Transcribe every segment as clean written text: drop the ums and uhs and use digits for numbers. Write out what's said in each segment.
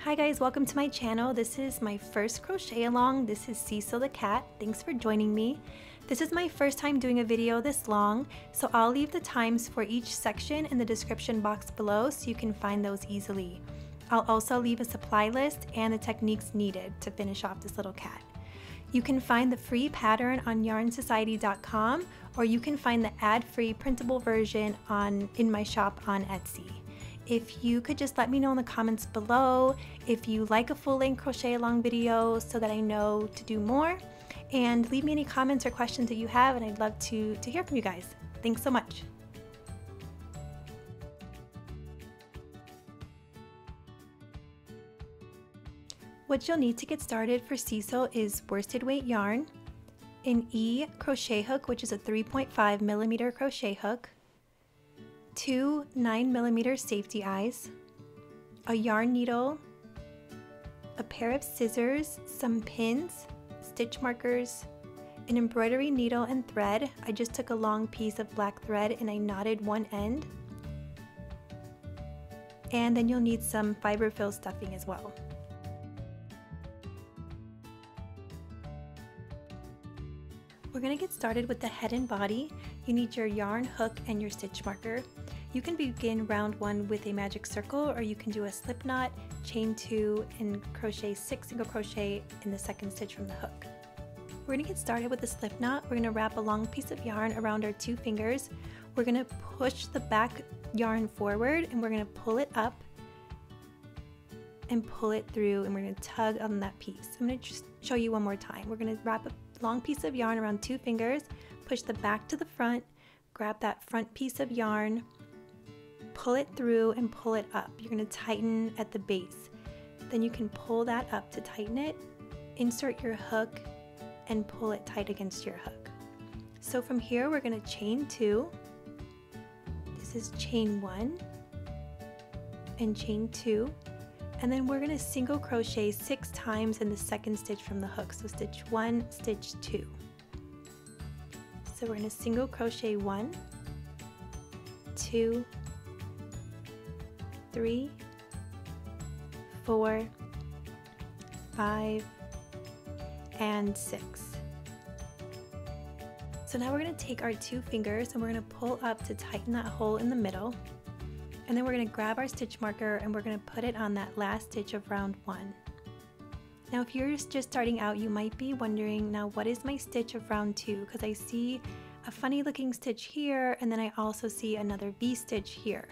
Hi guys, welcome to my channel. This is my first crochet along. This is Cecil the Cat. Thanks for joining me. This is my first time doing a video this long, so I'll leave the times for each section in the description box below so you can find those easily. I'll also leave a supply list and the techniques needed to finish off this little cat. You can find the free pattern on yarnsociety.com, or you can find the ad-free printable version in my shop on Etsy. If you could just let me know in the comments below if you like a full-length crochet along video so that I know to do more, and leave me any comments or questions that you have, and I'd love to hear from you guys. Thanks so much. What you'll need to get started for Cecil is worsted weight yarn, an E crochet hook, which is a 3.5mm crochet hook, 2 9mm safety eyes, a yarn needle, a pair of scissors, some pins, stitch markers, an embroidery needle and thread. I just took a long piece of black thread and I knotted one end. And then you'll need some fiberfill stuffing as well. We're going to get started with the head and body. You need your yarn, hook, and your stitch marker. You can begin round 1 with a magic circle, or you can do a slip knot, chain 2, and crochet 6 single crochet in the second stitch from the hook. We're going to get started with the slip knot. We're going to wrap a long piece of yarn around our 2 fingers. We're going to push the back yarn forward and we're going to pull it up and pull it through, and we're going to tug on that piece. I'm going to just show you one more time. We're going to wrap a long piece of yarn around 2 fingers, push the back to the front, grab that front piece of yarn, pull it through and pull it up. You're going to tighten at the base. Then you can pull that up to tighten it, insert your hook, and pull it tight against your hook. So from here we're going to chain 2. This is chain 1 and chain 2. And then we're going to single crochet 6 times in the second stitch from the hook. So stitch 1, stitch 2. So we're going to single crochet 1, 2, 3, 4, 5, and 6. So now we're going to take our 2 fingers and we're going to pull up to tighten that hole in the middle. And then we're going to grab our stitch marker and we're going to put it on that last stitch of round 1. Now if you're just starting out, you might be wondering, now what is my stitch of round 2? Because I see a funny looking stitch here, and then I also see another V stitch here.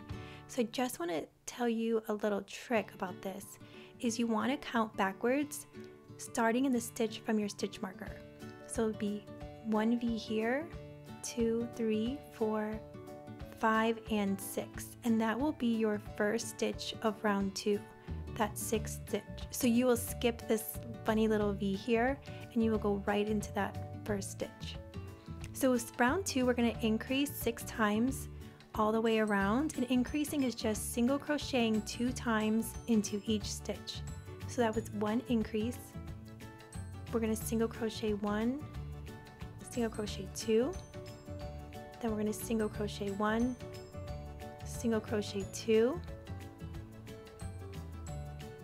So I just want to tell you a little trick about this, is you want to count backwards, starting in the stitch from your stitch marker. So it'll be 1 V here, 2, 3, 4, 5, and 6, and that will be your first stitch of round 2, that 6th stitch. So you will skip this funny little V here and you will go right into that first stitch. So with round 2, we're going to increase 6 times all the way around, and increasing is just single crocheting 2 times into each stitch. So that was 1 increase. We're going to single crochet 1, single crochet 2, then we're going to single crochet 1, single crochet 2,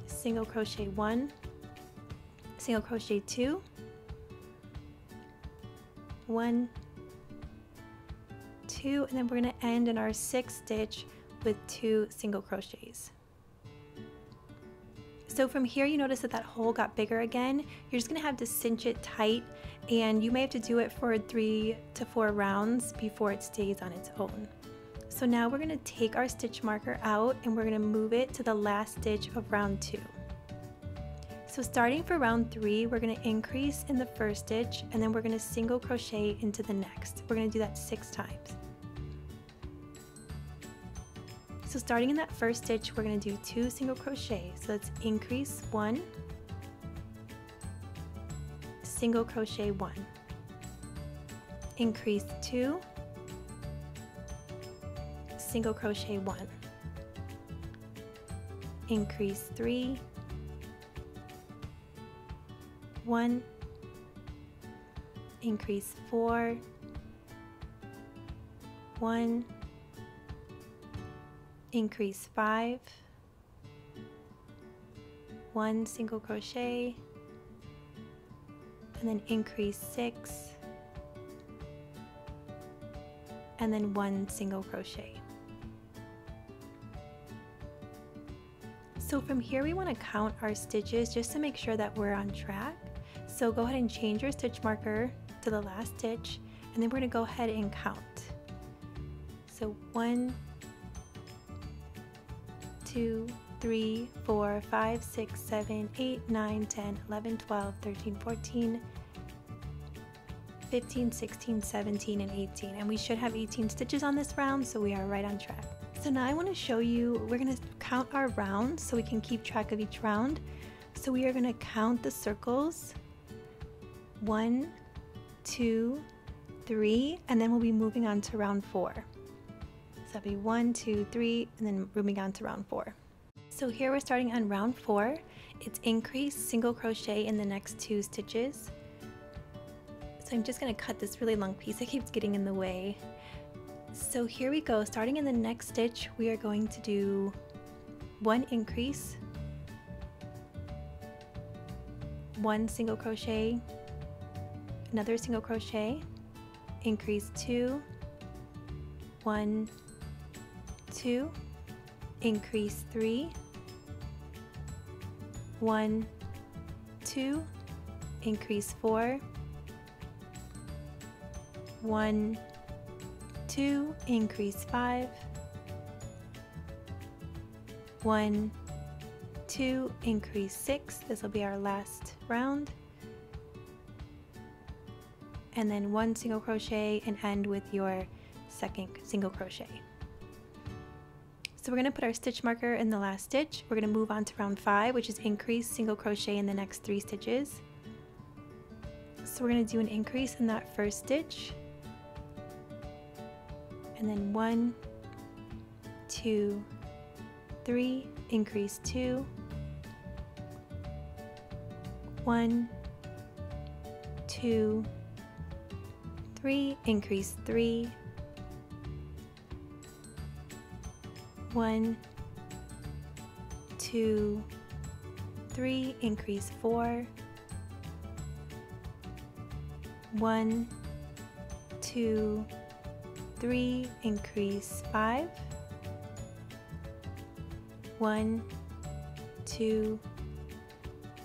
single crochet 1, single crochet 2, 1, 2, and then we're going to end in our 6th stitch with 2 single crochets. So from here you notice that hole got bigger again. You're just going to have to cinch it tight, and you may have to do it for 3 to 4 rounds before it stays on its own. So now we're going to take our stitch marker out and we're going to move it to the last stitch of round 2. So starting for round 3, we're going to increase in the first stitch and then we're going to single crochet into the next. We're going to do that 6 times. So starting in that first stitch, we're going to do 2 single crochet. So let's increase 1, single crochet 1, increase 2, single crochet 1, increase 3, 1, increase 4, 1, increase 5, 1 single crochet, and then increase 6, and then 1 single crochet. So from here we want to count our stitches just to make sure that we're on track. So go ahead and change your stitch marker to the last stitch, and then we're going to go ahead and count. So 1, 2, 3, 4, 5, 6, 7, 8, 9, 10, 11, 12, 13, 14, 15, 16, 17, and 18. And we should have 18 stitches on this round, so we are right on track. So now I want to show you, we're going to count our rounds so we can keep track of each round. So we are going to count the circles. 1, 2, 3, and then we'll be moving on to round 4. So that'll be 1, 2, 3, and then moving on to round 4. So here we're starting on round 4. It's increase single crochet in the next 2 stitches. So I'm just going to cut this really long piece. It keeps getting in the way. So here we go. Starting in the next stitch, we are going to do 1 increase, 1 single crochet, another single crochet, increase 2, 1, 2, increase 3, 1, 2, increase 4, 1, 2, increase 5, 1, 2, increase 6. This will be our last round. And then 1 single crochet and end with your second single crochet. So we're going to put our stitch marker in the last stitch. We're going to move on to round 5, which is increase single crochet in the next 3 stitches. So we're going to do an increase in that first stitch, and then 1, 2, 3, increase 2, 1, 2, 3, increase 3, 1, 2, 3, increase 4, 1, 2, 3, increase 5, 1, 2,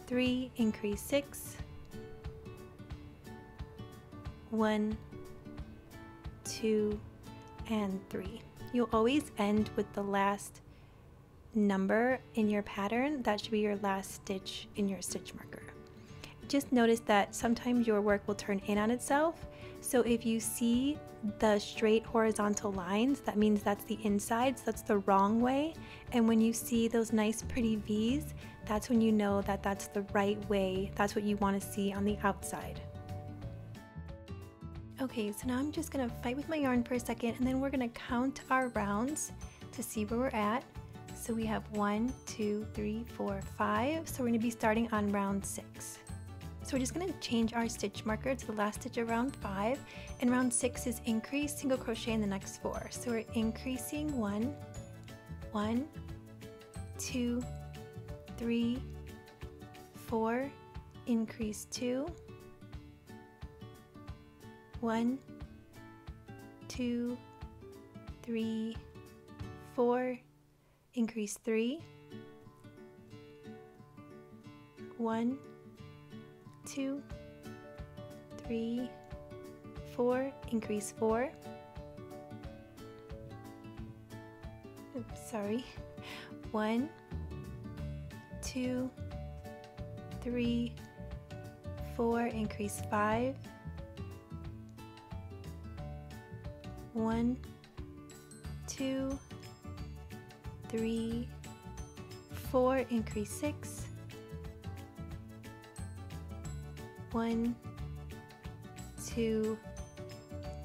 3, increase 6, 1, 2, and 3. You'll always end with the last number in your pattern. That should be your last stitch in your stitch marker. Just notice that sometimes your work will turn in on itself. So if you see the straight horizontal lines, that means that's the inside, so that's the wrong way. And when you see those nice pretty V's, that's when you know that that's the right way. That's what you want to see on the outside. Okay, so now I'm just gonna fight with my yarn for a second, and then we're gonna count our rounds to see where we're at. So we have 1, 2, 3, 4, 5. So we're gonna be starting on round 6. So we're just going to change our stitch marker to the last stitch of round 5, and round 6 is increase single crochet in the next 4. So we're increasing 1, 1, 2, 3, 4, increase 2, 1, 2, 3, 4, increase 3, 1, 2, 3, 4, increase 4. Oops, sorry. 1, 2, 3, 4, increase 5. 1, 2, 3, 4, increase 6. 1, 2,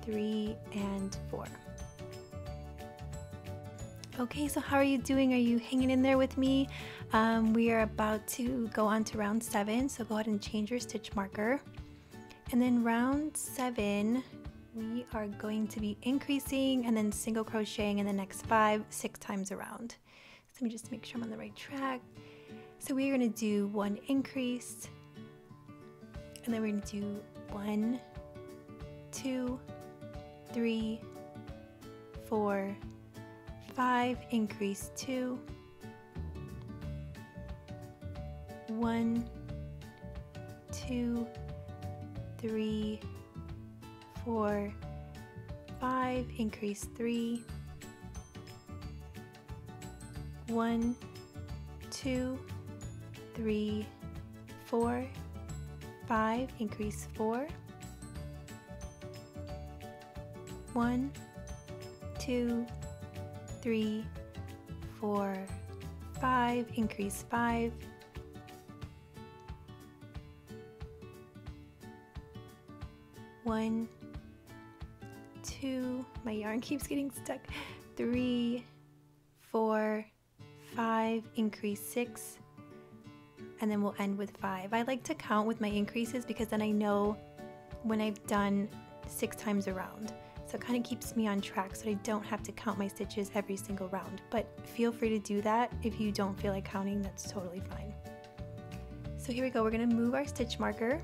3, and 4. Okay, so how are you doing? Are you hanging in there with me? We are about to go on to round 7, so go ahead and change your stitch marker. And then round 7, we are going to be increasing and then single crocheting in the next 5, 6 times around. So let me just make sure I'm on the right track. So we're going to do 1 increase, and then we're going to do 1, 2, 3, 4, 5, increase 2, 1, 2, 3, 4, 5, increase 3, 1, 2, 3, 4, 5, increase 4, 1, 2, 3, 4, 5, increase 5, 1, 2, my yarn keeps getting stuck, 3, 4, 5, increase 6, and then we'll end with 5. I like to count with my increases because then I know when I've done 6 times around. So it kind of keeps me on track so I don't have to count my stitches every single round. But feel free to do that. If you don't feel like counting, that's totally fine. So here we go. We're going to move our stitch marker.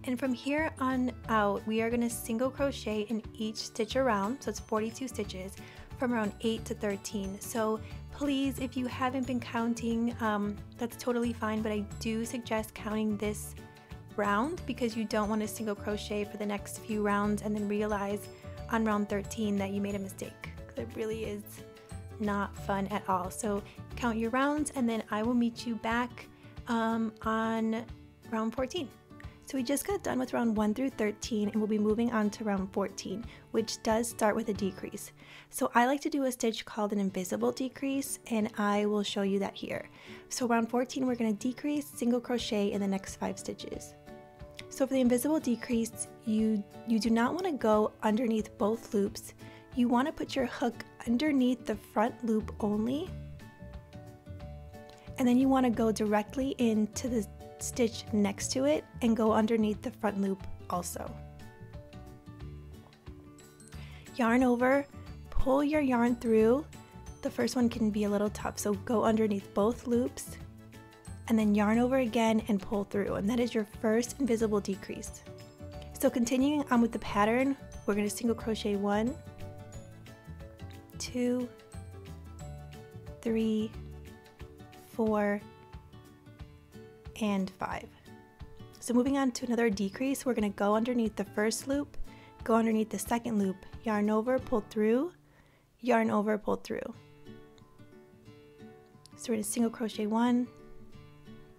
And from here on out, we are going to single crochet in each stitch around. So it's 42 stitches from around 8 to 13. So please, if you haven't been counting, that's totally fine. But I do suggest counting this round because you don't want to single crochet for the next few rounds and then realize on round 13 that you made a mistake. It really is not fun at all. So count your rounds and then I will meet you back on round 14. So we just got done with round 1 through 13 and we'll be moving on to round 14, which does start with a decrease. So I like to do a stitch called an invisible decrease and I will show you that here. So round 14 we're going to decrease, single crochet in the next 5 stitches. So for the invisible decrease, you do not want to go underneath both loops. You want to put your hook underneath the front loop only, and then you want to go directly into the stitch next to it and go underneath the front loop also. Yarn over, pull your yarn through. The first one can be a little tough, so go underneath both loops and then yarn over again and pull through, and that is your first invisible decrease. So continuing on with the pattern, we're going to single crochet 1, 2, 3, 4, and 5. So moving on to another decrease, we're going to go underneath the first loop, go underneath the second loop, yarn over, pull through, yarn over, pull through. So we're going to single crochet 1,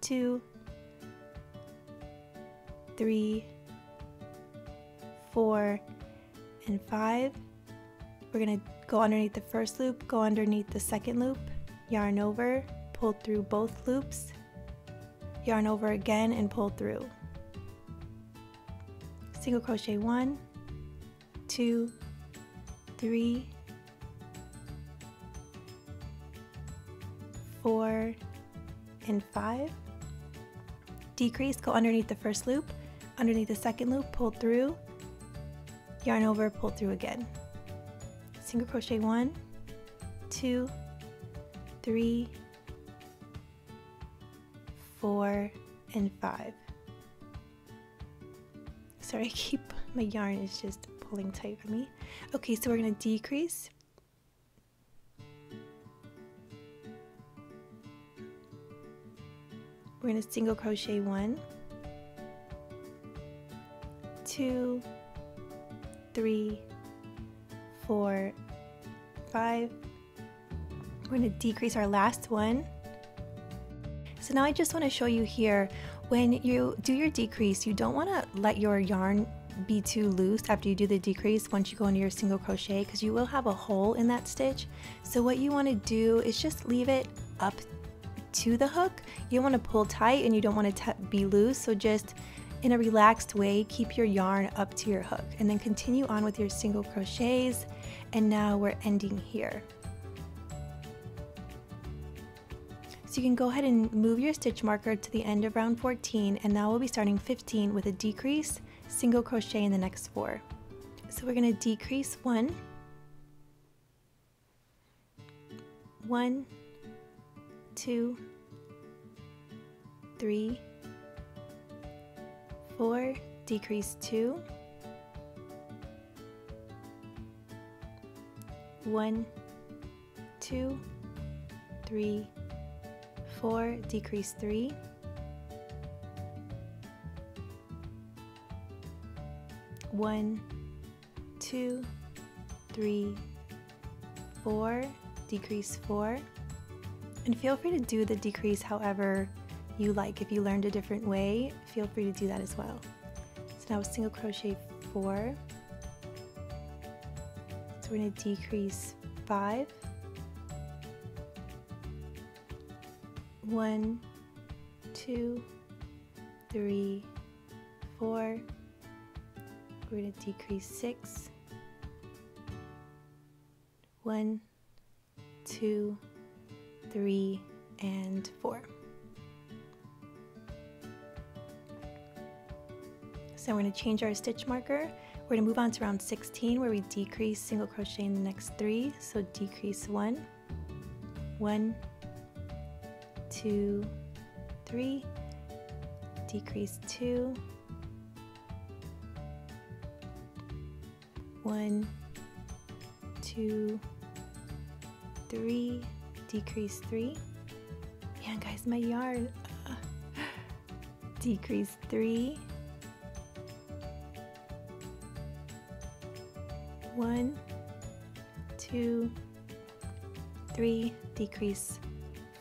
2, 3, 4, and 5. We're going to go underneath the first loop, go underneath the second loop, yarn over, pull through both loops, yarn over again and pull through. Single crochet 1, 2, 3, 4, and 5. Decrease, go underneath the first loop, underneath the second loop, pull through, yarn over, pull through again. Single crochet 1, 2, 3, 4, and 5. Sorry, my yarn is just pulling tight on me. Okay, so we're going to decrease. We're going to single crochet 1, 2, 3, 4, 5. We're going to decrease our last one. So now I just want to show you here, when you do your decrease, you don't want to let your yarn be too loose after you do the decrease once you go into your single crochet, because you will have a hole in that stitch. So what you want to do is just leave it up to the hook. You don't want to pull tight and you don't want it to be loose, so just in a relaxed way keep your yarn up to your hook and then continue on with your single crochets. And now we're ending here. So you can go ahead and move your stitch marker to the end of round 14, and now we'll be starting 15 with a decrease, single crochet in the next 4. So we're going to decrease 1, 1, 2, 3, 4, decrease 2, 1, 2, 3, 4, decrease 3, 1, 2, 3, 4, decrease 4, and feel free to do the decrease however you like. If you learned a different way, feel free to do that as well. So now single crochet 4, so we're going to decrease 5, 1, 2, 3, 4, we're going to decrease 6, 1, 2, 3, and 4. So we're going to change our stitch marker. We're going to move on to round 16 where we decrease single crochet in the next 3. So decrease 1, 1, 2, 3, decrease 2, 1, 2, 3, decrease 3. Man, guys, my yarn. Decrease 3, 1, 2, 3, decrease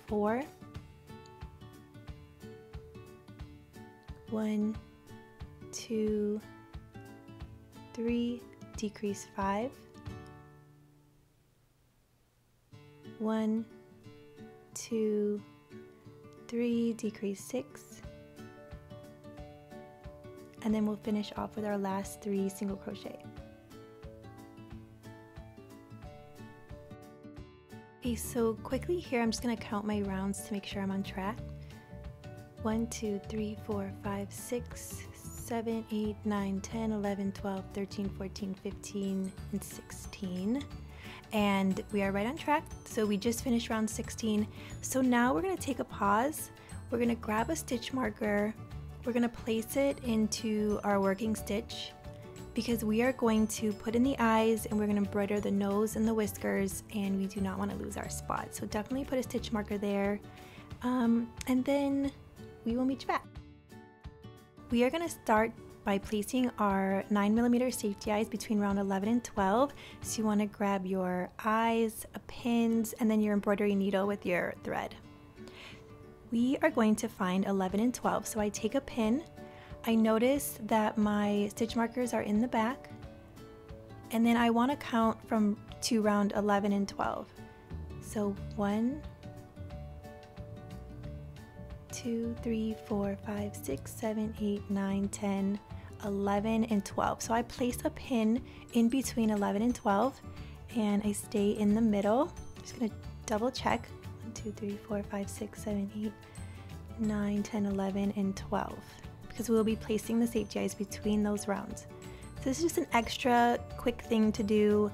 4, 1, 2, 3, decrease 5, 1, 2, 3, decrease 6, and then we'll finish off with our last 3 single crochet. Okay, so quickly here I'm just going to count my rounds to make sure I'm on track. 1, 2, 3, 4, 5, 6, 7, 8, 9, 10, 11, 12, 13, 14, 15, and 16. And we are right on track. So we just finished round 16. So now we're going to take a pause. We're going to grab a stitch marker. We're going to place it into our working stitch because we are going to put in the eyes and we're going to embroider the nose and the whiskers, and we do not want to lose our spot. So definitely put a stitch marker there, and then we will meet you back. We are going to start by placing our 9mm safety eyes between round 11 and 12. So you want to grab your eyes, pins, and then your embroidery needle with your thread. We are going to find 11 and 12. So I take a pin. I notice that my stitch markers are in the back, and then I want to count from to round 11 and 12. So 1, 2, 3, 4, 5, 6, 7, 8, 9, 10, 11, and 12. So I place a pin in between 11 and 12, and I stay in the middle. I'm just going to double check. 1, 2, 3, 4, 5, 6, 7, 8, 9, 10, 11, and 12. Because we'll be placing the safety eyes between those rounds. So this is just an extra quick thing to do,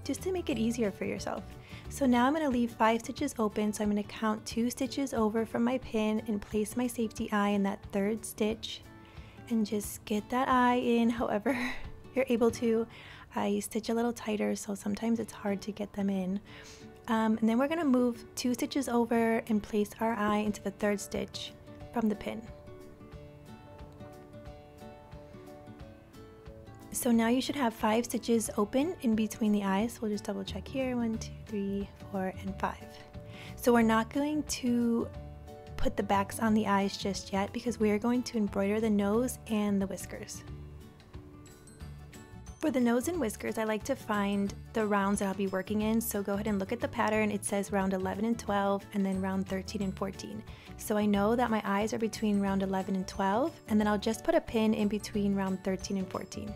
just to make it easier for yourself. So now I'm going to leave 5 stitches open, so I'm going to count 2 stitches over from my pin and place my safety eye in that 3rd stitch, and just get that eye in however you're able to. I stitch a little tighter, so sometimes it's hard to get them in. And then we're going to move 2 stitches over and place our eye into the 3rd stitch from the pin. So now you should have 5 stitches open in between the eyes. We'll just double check here. 1, 2, 3, 4, and 5. So we're not going to put the backs on the eyes just yet because we are going to embroider the nose and the whiskers. For the nose and whiskers, I like to find the rounds that I'll be working in. So go ahead and look at the pattern. It says round 11 and 12 and then round 13 and 14. So I know that my eyes are between round 11 and 12, and then I'll just put a pin in between round 13 and 14.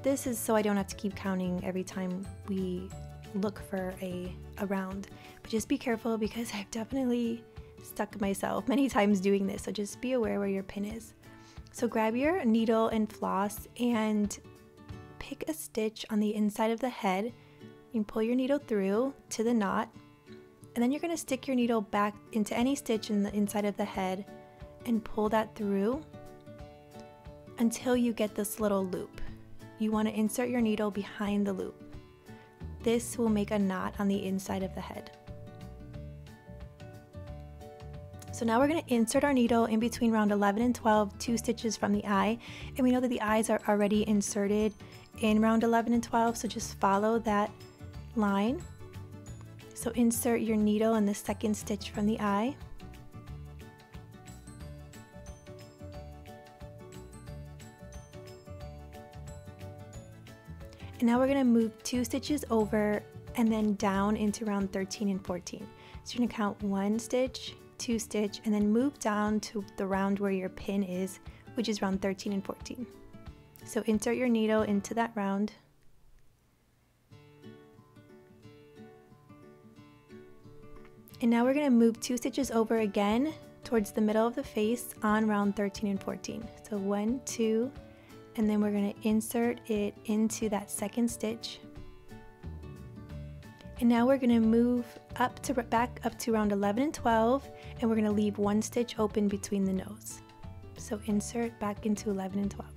This is so I don't have to keep counting every time we look for a round. But just be careful because I've definitely stuck myself many times doing this. So just be aware where your pin is. So grab your needle and floss and pick a stitch on the inside of the head. You can pull your needle through to the knot, And then you're going to stick your needle back into any stitch in the inside of the head and pull that through until you get this little loop. You want to insert your needle behind the loop. This will make a knot on the inside of the head. So now we're going to insert our needle in between round 11 and 12, 2 stitches from the eye. And we know that the eyes are already inserted in round 11 and 12, so just follow that line. So insert your needle in the second stitch from the eye. And now we're going to move 2 stitches over and then down into round 13 and 14. So you're going to count 1 stitch, 2 stitch, and then move down to the round where your pin is, which is round 13 and 14. So insert your needle into that round. And now we're going to move 2 stitches over again towards the middle of the face on round 13 and 14. So 1, 2, and then we're going to insert it into that second stitch. And now we're going to move back up to round 11 and 12, and we're going to leave 1 stitch open between the nose. So insert back into 11 and 12.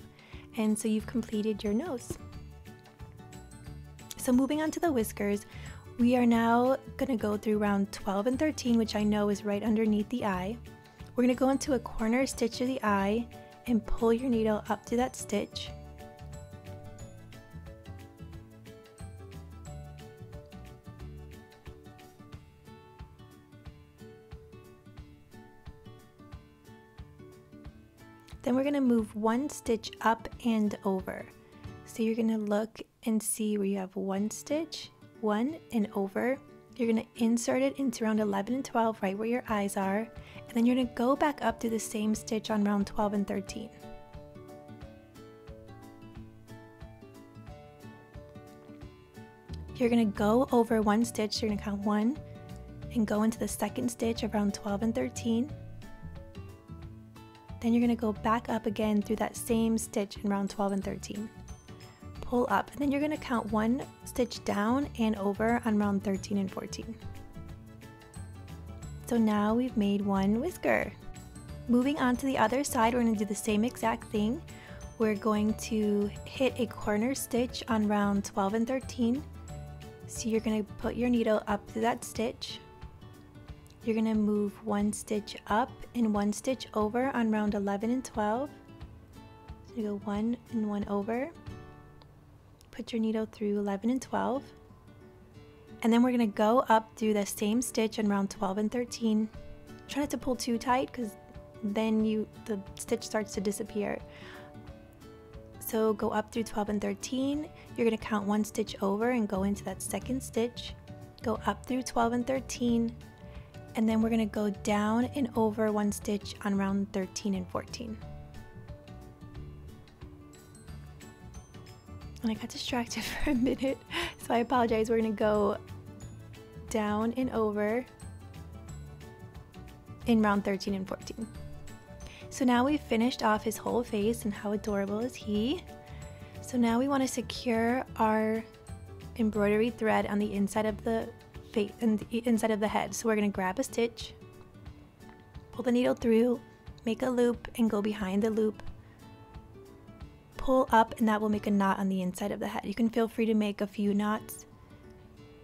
And so you've completed your nose. So moving on to the whiskers, we are now going to go through round 12 and 13, which I know is right underneath the eye. We're going to go into a corner stitch of the eye and pull your needle up to that stitch. Then we're going to move 1 stitch up and over. So you're going to look and see where you have 1 stitch, 1 and over. You're going to insert it into round 11 and 12 right where your eyes are, and then you're going to go back up to the same stitch on round 12 and 13. You're going to go over 1 stitch, you're going to count 1 and go into the second stitch of round 12 and 13. Then you're going to go back up again through that same stitch in round 12 and 13. Pull up, and then you're going to count 1 stitch down and over on round 13 and 14. So now we've made 1 whisker. Moving on to the other side, we're going to do the same exact thing. We're going to hit a corner stitch on round 12 and 13. So you're going to put your needle up to that stitch. You're going to move 1 stitch up and 1 stitch over on round 11 and 12. So you go 1 and 1 over. Put your needle through 11 and 12. And then we're going to go up through the same stitch on round 12 and 13. Try not to pull too tight because then the stitch starts to disappear. So go up through 12 and 13. You're going to count 1 stitch over and go into that second stitch. Go up through 12 and 13. And then we're going to go down and over 1 stitch on round 13 and 14. And I got distracted for a minute, so I apologize. We're going to go down and over in round 13 and 14. So now we've finished off his whole face, and how adorable is he? So now we want to secure our embroidery thread on the inside of the face and the inside of the head. So we're going to grab a stitch, pull the needle through, make a loop, and go behind the loop. Pull up, and that will make a knot on the inside of the head. You can feel free to make a few knots.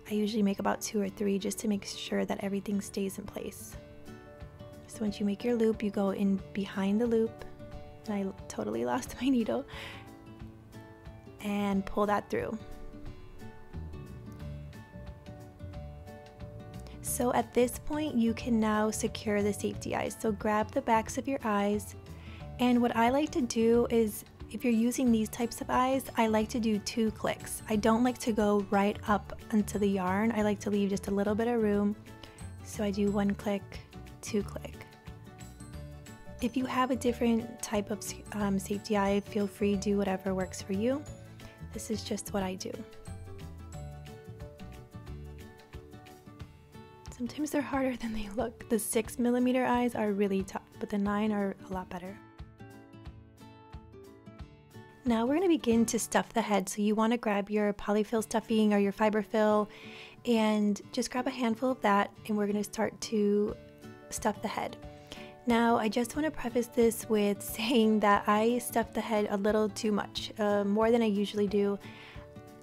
I usually make about 2 or 3 just to make sure that everything stays in place. So once you make your loop, you go in behind the loop, and I totally lost my needle, and pull that through. So at this point, you can now secure the safety eyes. So grab the backs of your eyes, and what I like to do is, if you're using these types of eyes, I like to do 2 clicks. I don't like to go right up into the yarn. I like to leave just a little bit of room. So I do 1 click, 2 click. If you have a different type of safety eye, feel free to do whatever works for you. This is just what I do. Sometimes they're harder than they look. The 6mm eyes are really tough, but the 9 are a lot better. Now we're going to begin to stuff the head. So you want to grab your polyfill stuffing or your fiber fill And just grab a handful of that and we're going to start to stuff the head. Now, I just want to preface this with saying that I stuffed the head a little too much, more than I usually do.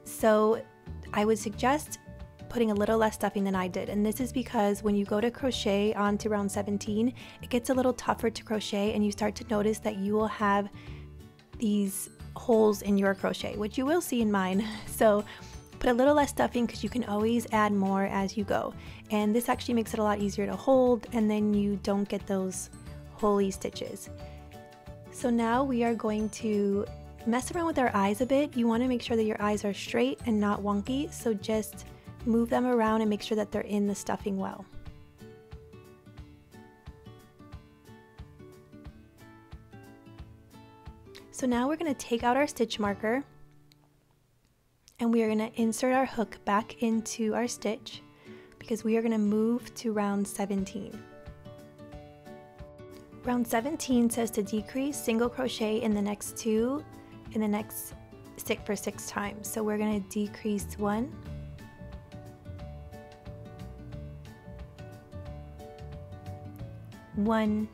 So I would suggest putting a little less stuffing than I did. And this is because when you go to crochet on to round 17, it gets a little tougher to crochet and you start to notice that you will have these holes in your crochet, which you will see in mine. So put a little less stuffing because you can always add more as you go. And this actually makes it a lot easier to hold, and then you don't get those holey stitches. So now we are going to mess around with our eyes a bit. You want to make sure that your eyes are straight and not wonky, so just move them around and make sure that they're in the stuffing well. So now we're going to take out our stitch marker and we are going to insert our hook back into our stitch because we are going to move to round 17. Round 17 says to decrease single crochet in the next 2 in the next stick for 6 times. So we're going to decrease 1, 1,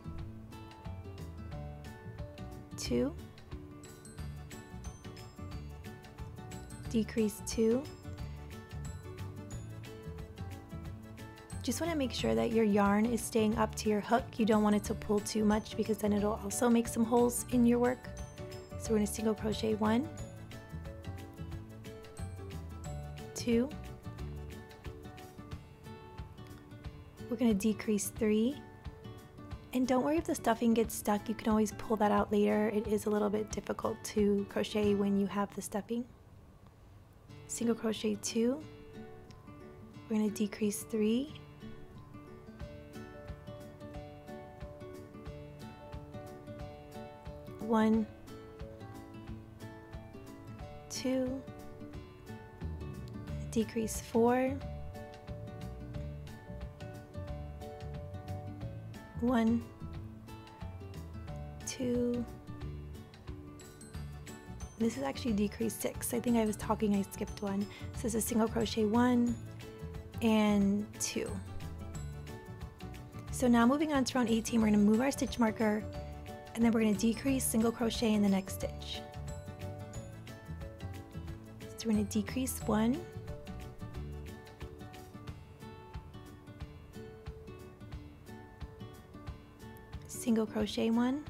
2, decrease 2. Just want to make sure that your yarn is staying up to your hook. You don't want it to pull too much because then it'll also make some holes in your work. So we're going to single crochet 1, 2, we're going to decrease 3, and don't worry if the stuffing gets stuck, you can always pull that out later. It is a little bit difficult to crochet when you have the stuffing. Single crochet 2, we're going to decrease 3, one, 2, decrease 4, 1, 2. This is actually decrease 6. I think I was talking, I skipped one. So this is single crochet 1 and 2. So now moving on to round 18, we're going to move our stitch marker and then we're going to decrease single crochet in the next stitch. So we're going to decrease 1, single crochet 1,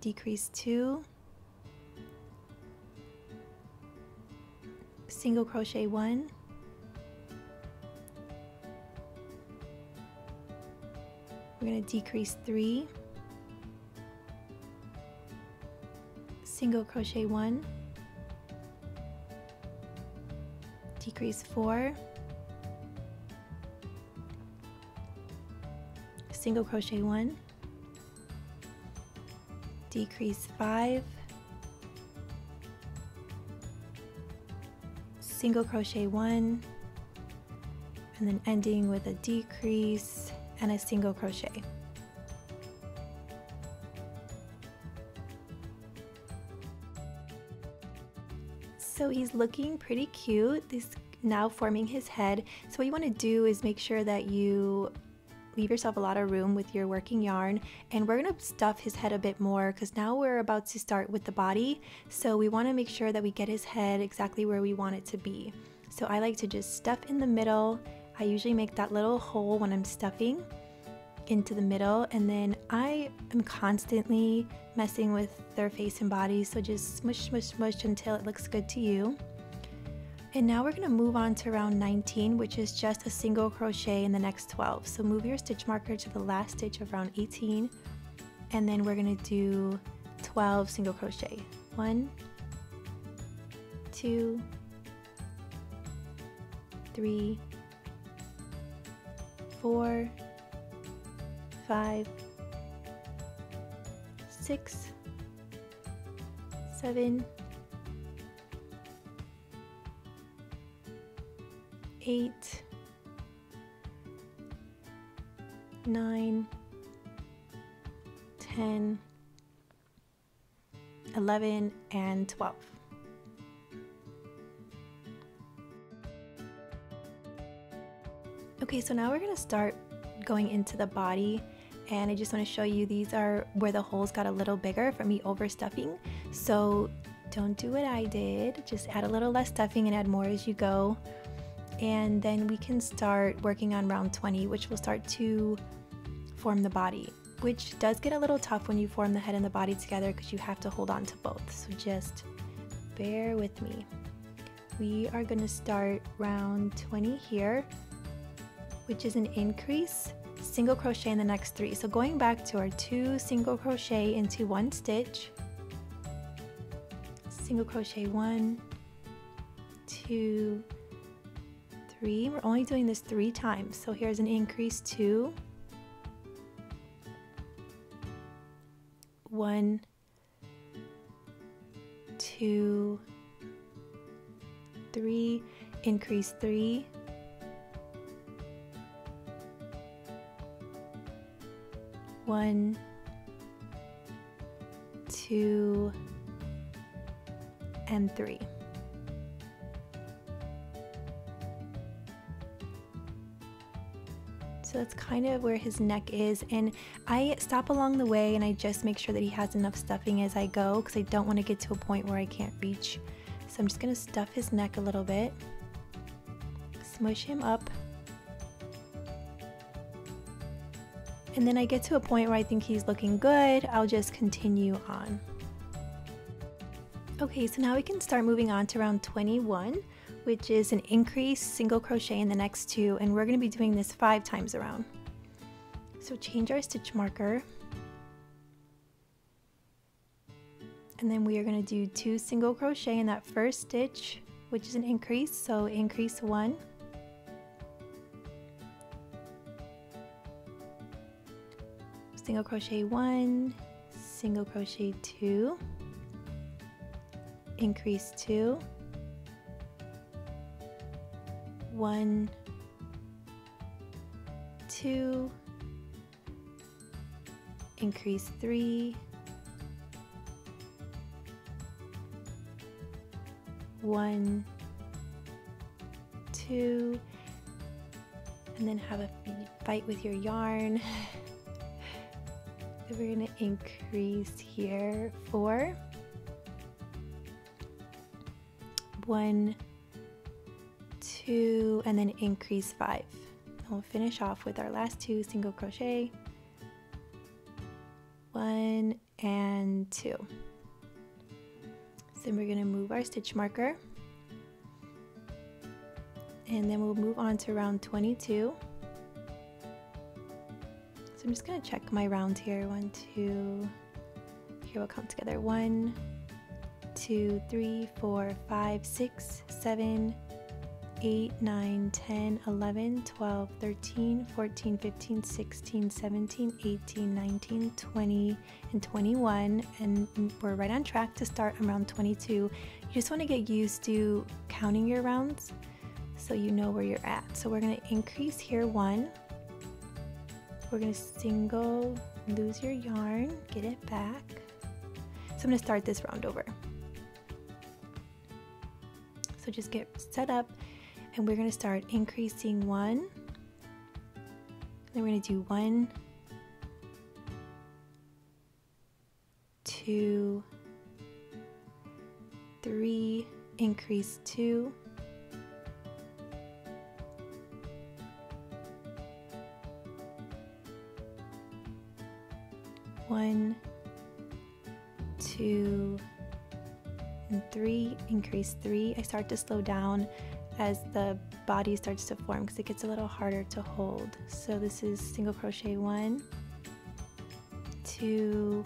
decrease 2, single crochet 1, we're going to decrease 3, single crochet 1, decrease 4, single crochet 1, decrease 5, single crochet 1, and then ending with a decrease and a single crochet. So he's looking pretty cute. He's now forming his head. So what you want to do is make sure that you leave yourself a lot of room with your working yarn, and we're going to stuff his head a bit more because now we're about to start with the body. So we want to make sure that we get his head exactly where we want it to be. So I like to just stuff in the middle. I usually make that little hole when I'm stuffing into the middle, and then I am constantly messing with their face and body, so just smush smush smush until it looks good to you. And now we're going to move on to round 19, which is just a single crochet in the next 12. So move your stitch marker to the last stitch of round 18, and then we're going to do 12 single crochet. 1, 2, 3, 4, 5, 6, 7, 8, 9, 10, 11, and 12. Okay, so now we're gonna start going into the body, and I just want to show you these are where the holes got a little bigger from me overstuffing. So don't do what I did, just add a little less stuffing and add more as you go. And then we can start working on round 20, which will start to form the body, which does get a little tough when you form the head and the body together because you have to hold on to both. So just bear with me. We are going to start round 20 here, which is an increase, single crochet in the next 3. So going back to our 2 single crochet into 1 stitch, single crochet 1, 2, 3. We're only doing this 3 times. So here's an increase 2, 1, 2, 3, increase 3, 1, 2, and 3. So that's kind of where his neck is, and I stop along the way and I just make sure that he has enough stuffing as I go because I don't want to get to a point where I can't reach. So I'm just going to stuff his neck a little bit, smush him up, and then I get to a point where I think he's looking good. I'll just continue on. Okay, so now we can start moving on to round 21, which is an increase, single crochet in the next 2, and we're going to be doing this 5 times around. So change our stitch marker, and then we are going to do 2 single crochet in that first stitch, which is an increase. So increase 1, single crochet 1, single crochet 2, increase 2, 1, 2, increase 3, 1, 2, and then have a fight with your yarn. So we're going to increase here 4, 1, 2, and then increase 5. And we'll finish off with our last 2 single crochet, 1 and 2. So then we're going to move our stitch marker, and then we'll move on to round 22. So I'm just going to check my rounds here. 1, 2, here we'll count together. 1, 2, 3, 4, 5, 6, 7, 8, 9, 10, 11, 12, 13, 14, 15, 16, 17, 18, 19, 20, and 21. And we're right on track to start on round 22. You just want to get used to counting your rounds so you know where you're at. So we're going to increase here 1. We're going to single, lose your yarn, get it back. So I'm going to start this round over. So just get set up, and we're going to start increasing 1. Then we're going to do 1, 2, 3, increase 2, 1, 2, and 3, increase 3. I start to slow down as the body starts to form because it gets a little harder to hold. So this is single crochet 1, 2,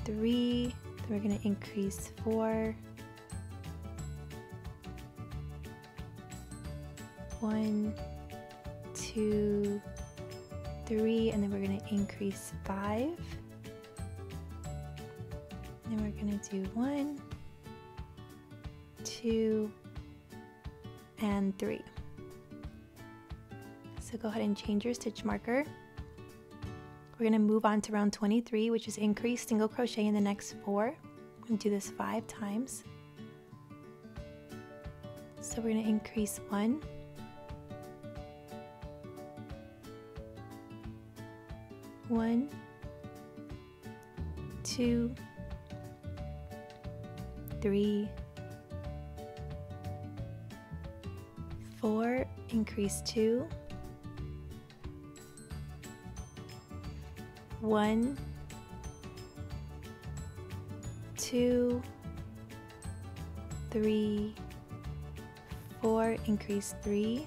3, then we're going to increase 4, 1, 2, 3, and then we're going to increase 5. Then we're going to do 1, 2, and 3. So go ahead and change your stitch marker. We're going to move on to round 23, which is increase, single crochet in the next 4. I'm going to do this 5 times. So we're going to increase 1, 1, 2, 3, 4, increase 2, 1, 2, 3, 4, increase 3,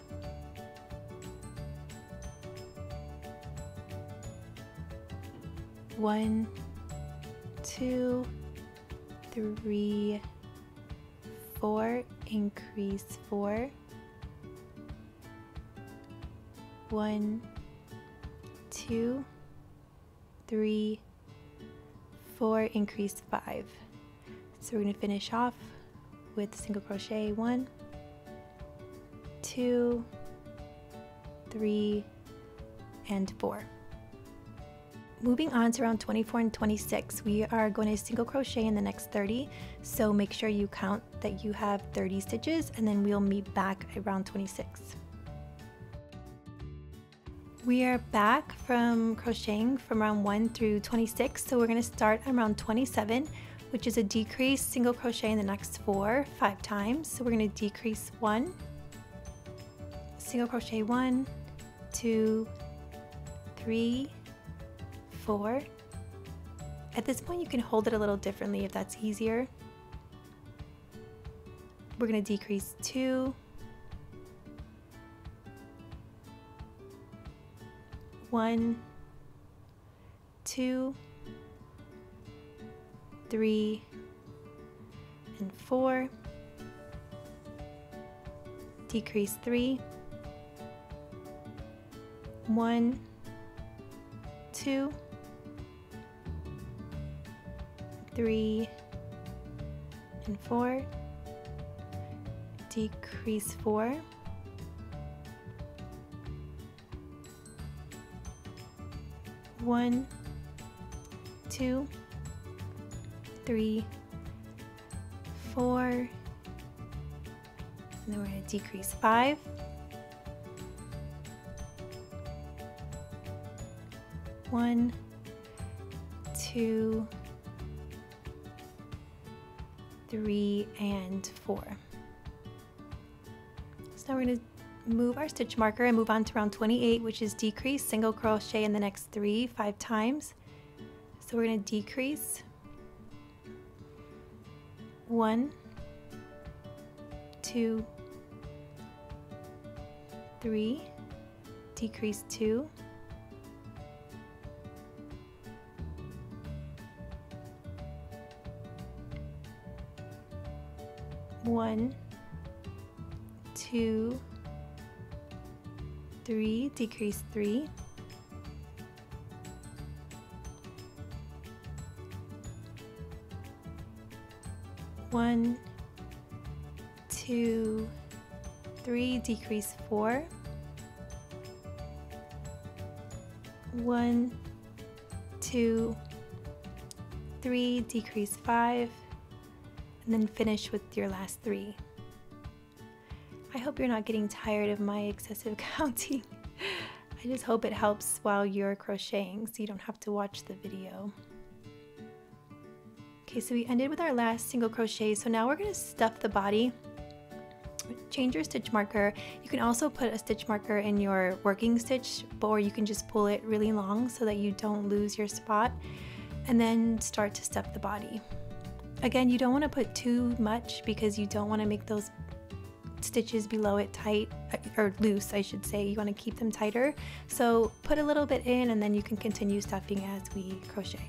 1, 2, 3, 4, increase 4, 1, 2, 3, 4, increase 5. So we're going to finish off with single crochet 1, 2, 3, and 4. Moving on to round 24 and 26, we are going to single crochet in the next 30, so make sure you count that you have 30 stitches, and then we'll meet back at round 26. We are back from crocheting from round 1 through 26, so we're going to start on round 27, which is a decrease single crochet in the next 4 5 times. So we're going to decrease 1, single crochet 1, 2, 3, 4. At this point you can hold it a little differently if that's easier. We're going to decrease 2, 1, 2, 3, and 4, decrease 3, 1, 2, 3, and 4, decrease 4, 1, 2, 3, 4, and then we're going to decrease 5, 1, 2, 3, and 4. So now we're going to move our stitch marker and move on to round 28, which is decrease single crochet in the next 3 5 times. So we're going to decrease 1, 2, 3, decrease 2, 1, 2, 3, decrease 3, 1, 2, 3, decrease 4, 1, 2, 3, decrease 5, and then finish with your last 3. I hope you're not getting tired of my excessive counting. I just hope it helps while you're crocheting so you don't have to watch the video. Okay, so we ended with our last single crochet, so now we're going to stuff the body. Change your stitch marker. You can also put a stitch marker in your working stitch, or you can just pull it really long so that you don't lose your spot, and then start to stuff the body. Again, you don't want to put too much because you don't want to make those stitches below it tight, or loose I should say. You want to keep them tighter, so put a little bit in and then you can continue stuffing as we crochet.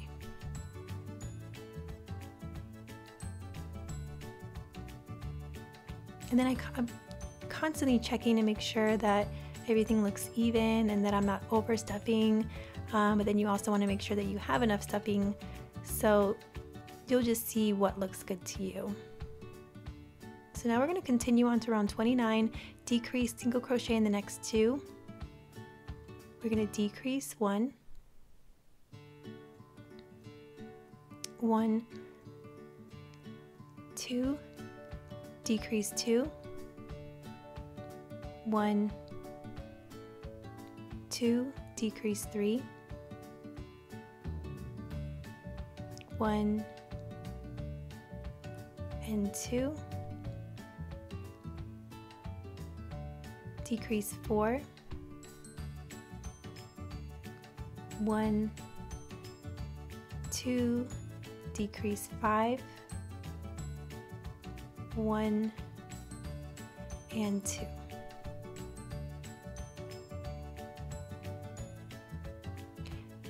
And then I'm constantly checking to make sure that everything looks even and that I'm not overstuffing, but then you also want to make sure that you have enough stuffing, so you'll just see what looks good to you. So now we're going to continue on to round 29, decrease single crochet in the next 2. We're going to decrease 1, 1, 2, decrease 2, 1, 2, decrease 3, 1 and 2, decrease 4, 1, 2, decrease 5, 1 and 2.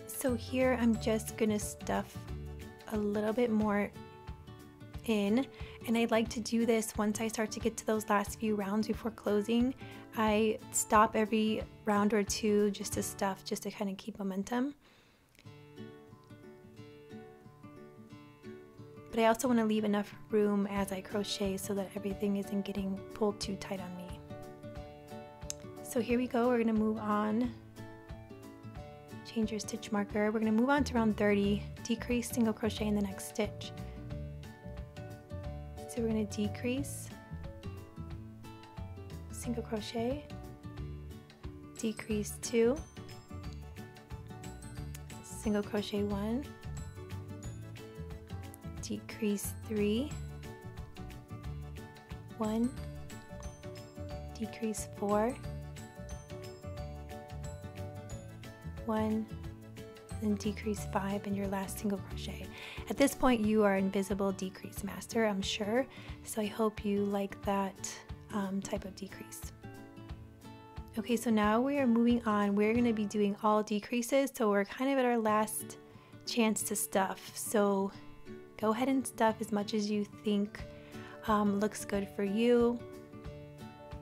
So here I'm just gonna stuff a little bit more in, and I like to do this once I start to get to those last few rounds before closing. I stop every round or two just to stuff, just to kind of keep momentum. But I also want to leave enough room as I crochet so that everything isn't getting pulled too tight on me. So here we go, we're going to move on. Change your stitch marker. We're going to move on to round 30, decrease, single crochet in the next stitch. So we're going to decrease, single crochet, decrease 2, single crochet 1, decrease 3, 1, decrease 4, 1, and decrease 5 in your last single crochet. At this point you are invisible decrease master, I'm sure, so I hope you like that type of decrease. Okay, so now we are moving on. We're going to be doing all decreases, so we're kind of at our last chance to stuff. So go ahead and stuff as much as you think looks good for you.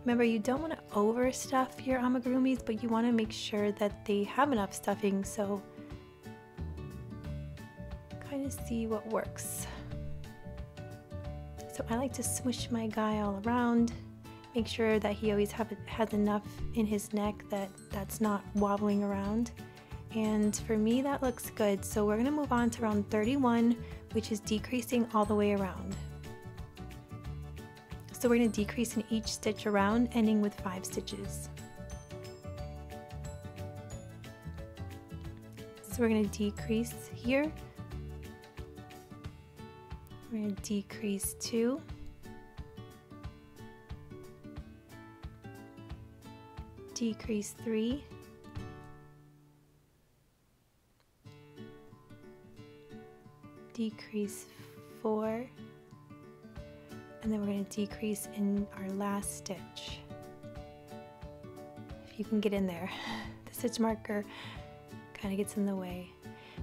Remember, you don't want to overstuff your amigurumis, but you want to make sure that they have enough stuffing, so kind of see what works. So I like to smush my guy all around, make sure that he always has enough in his neck that's not wobbling around. And for me that looks good, so we're going to move on to round 31, which is decreasing all the way around. So we're going to decrease in each stitch around, ending with 5 stitches. So we're going to decrease here. We're going to decrease 2. Decrease 3. Decrease 4. And then we're going to decrease in our last stitch. If you can get in there. The stitch marker kind of gets in the way.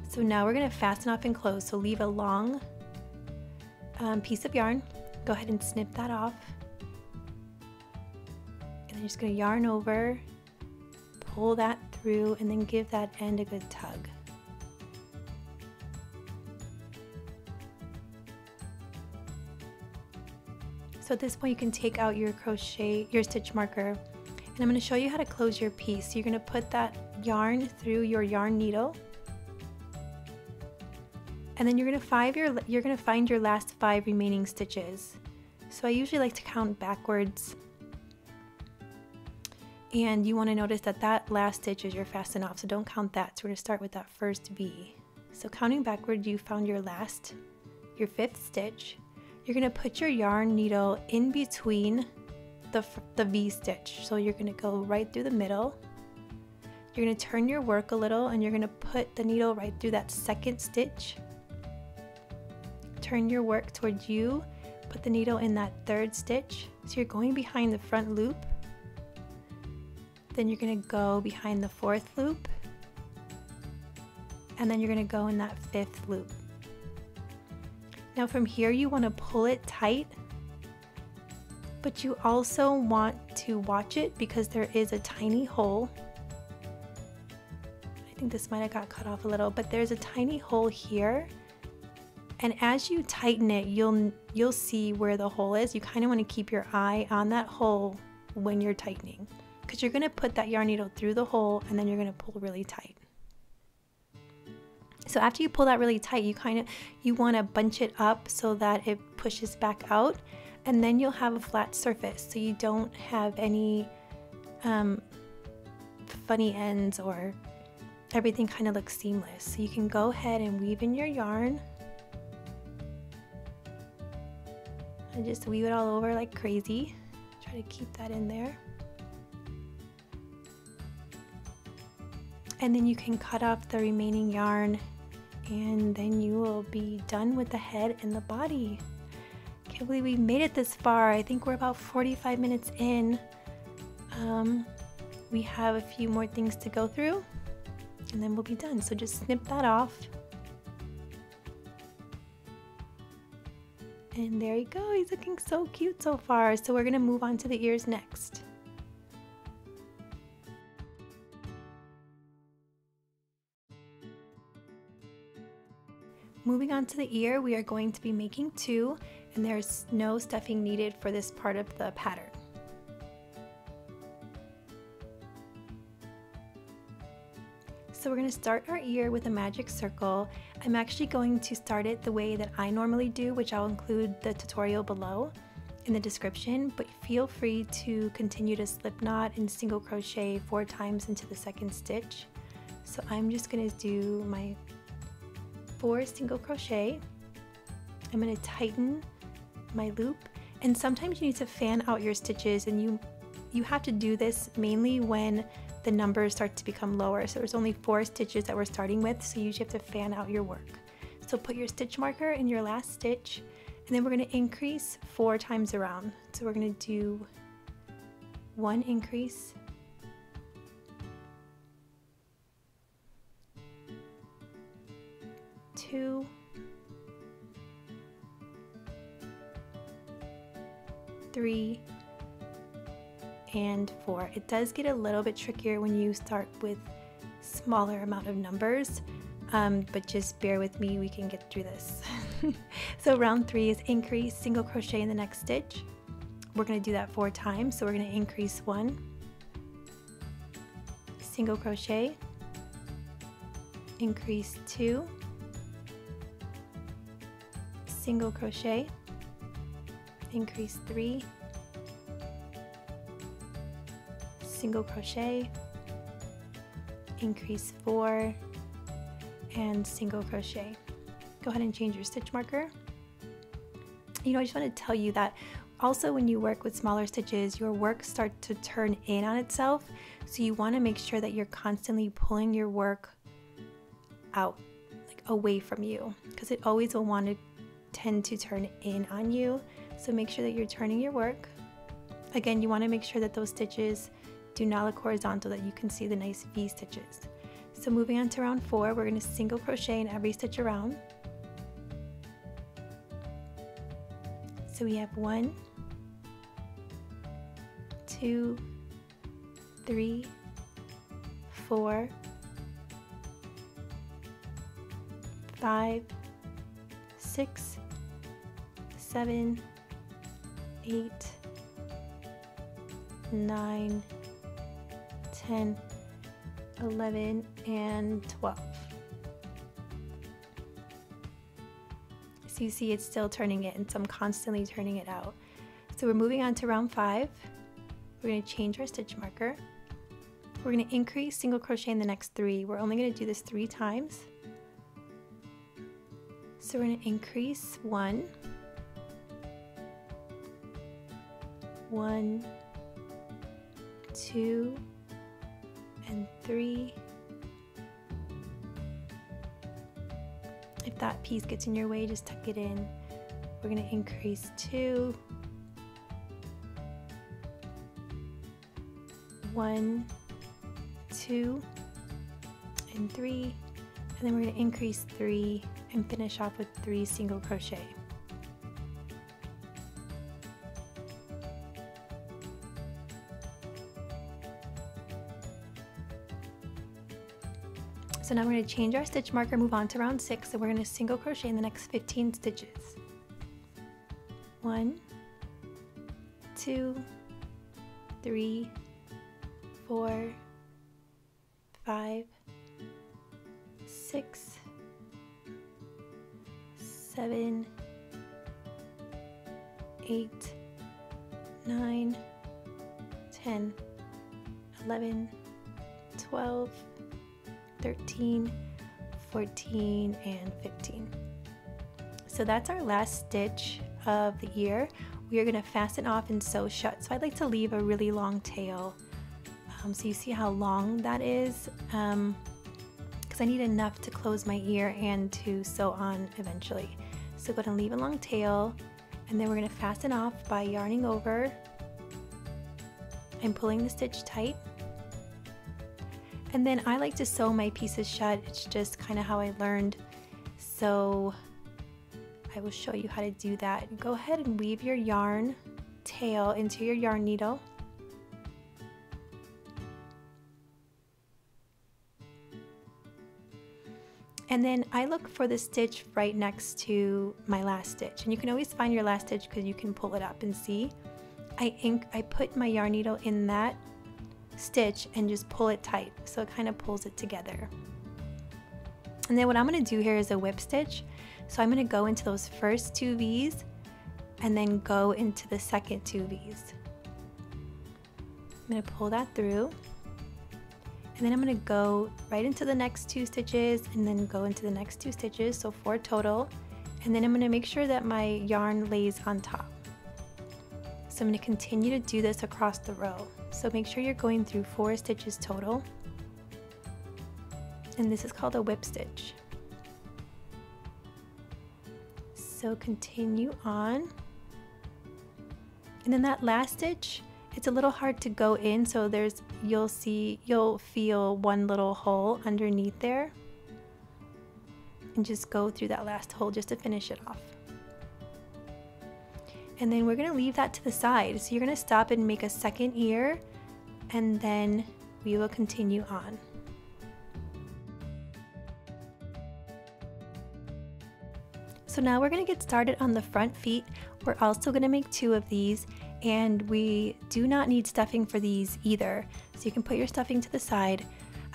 So now we're going to fasten off and close. So leave a long piece of yarn. Go ahead and snip that off. And then you're just going to yarn over, pull that through, and then give that end a good tug. So at this point you can take out your stitch marker, and I'm going to show you how to close your piece. So you're going to put that yarn through your yarn needle, and then you're going to find your last 5 remaining stitches. So I usually like to count backwards, and you want to notice that that last stitch is your fasten off, so don't count that. So we're going to start with that first V. So counting backward, you found your 5th stitch. You're going to put your yarn needle in between the V stitch. So you're going to go right through the middle. You're going to turn your work a little, and you're going to put the needle right through that 2nd stitch. Turn your work towards you, put the needle in that 3rd stitch. So you're going behind the front loop. Then you're going to go behind the 4th loop. And then you're going to go in that 5th loop. Now from here you want to pull it tight, but you also want to watch it because there is a tiny hole. I think this might have got cut off a little, but there's a tiny hole here. And as you tighten it, you'll see where the hole is. You kind of want to keep your eye on that hole when you're tightening, because you're going to put that yarn needle through the hole and then you're going to pull really tight. So after you pull that really tight, you want to bunch it up so that it pushes back out, and then you'll have a flat surface so you don't have any funny ends, or everything kind of looks seamless. So you can go ahead and weave in your yarn. I just weave it all over like crazy. Try to keep that in there. And then you can cut off the remaining yarn, and then you will be done with the head and the body. Can't believe we made it this far. I think we're about 45 minutes in. We have a few more things to go through and then we'll be done. So just snip that off. And there you go, he's looking so cute so far. So we're gonna move on to the ears next. Moving on to the ear, we are going to be making 2, and there's no stuffing needed for this part of the pattern. So we're going to start our ear with a magic circle. I'm actually going to start it the way that I normally do, which I'll include the tutorial below in the description, but feel free to continue to slip knot and single crochet 4 times into the second stitch. So I'm just going to do my 4 single crochet. I'm going to tighten my loop, and sometimes you need to fan out your stitches, and you have to do this mainly when the numbers start to become lower. So there's only 4 stitches that we're starting with, so you usually have to fan out your work. So put your stitch marker in your last stitch, and then we're going to increase 4 times around. So we're going to do 1 increase, 2, 3, and 4. It does get a little bit trickier when you start with smaller amount of numbers, but just bear with me, we can get through this. So round 3 is increase, single crochet in the next stitch. We're going to do that 4 times, so we're going to increase 1, single crochet, increase 2, single crochet, increase 3, single crochet, increase 4, and single crochet. Go ahead and change your stitch marker. You know, I just want to tell you that also when you work with smaller stitches, your work starts to turn in on itself, so you want to make sure that you're constantly pulling your work out, like away from you, because it always will want to tend to turn in on you. So make sure that you're turning your work. Again, you want to make sure that those stitches do not look horizontal, that you can see the nice V stitches. So moving on to round 4, we're going to single crochet in every stitch around. So we have 1, 2, 3, 4, 5, 6, 7, 8, 9, 10, 11, and 12. So you see it's still turning it, and so I'm constantly turning it out. So we're moving on to round 5. We're going to change our stitch marker. We're going to increase single crochet in the next 3. We're only going to do this 3 times. So we're going to increase 1, 1, 2, and 3. If that piece gets in your way, just tuck it in. We're going to increase 2, 1, 2, and 3, and then we're going to increase 3 and finish off with 3 single crochet. So now we're going to change our stitch marker, move on to round 6, and we're going to single crochet in the next 15 stitches. 1, 2, 3, 4, 5, 6, 7, 8, 9, 10, 11, 12, 13, 14, and 15. So that's our last stitch of the ear, we are going to fasten off and sew shut. So I'd like to leave a really long tail. So you see how long that is? Because I need enough to close my ear and to sew on eventually. So go ahead and leave a long tail, and then we're going to fasten off by yarning over and pulling the stitch tight. And then I like to sew my pieces shut. It's just kind of how I learned. So I will show you how to do that. Go ahead and weave your yarn tail into your yarn needle. And then I look for the stitch right next to my last stitch. And you can always find your last stitch because you can pull it up and see. I put my yarn needle in that stitch and just pull it tight, so it kind of pulls it together. And then what I'm going to do here is a whip stitch. So I'm going to go into those first 2 V's and then go into the second 2 V's. I'm going to pull that through, and then I'm going to go right into the next 2 stitches and then go into the next 2 stitches, so 4 total. And then I'm going to make sure that my yarn lays on top. So I'm going to continue to do this across the row. So make sure you're going through 4 stitches total. And this is called a whip stitch. So continue on. And then that last stitch, it's a little hard to go in, so you'll feel one little hole underneath there. And just go through that last hole just to finish it off. And then we're going to leave that to the side. So you're going to stop and make a second ear, and then we will continue on. So now we're going to get started on the front feet. We're also going to make 2 of these, and we do not need stuffing for these either. So you can put your stuffing to the side.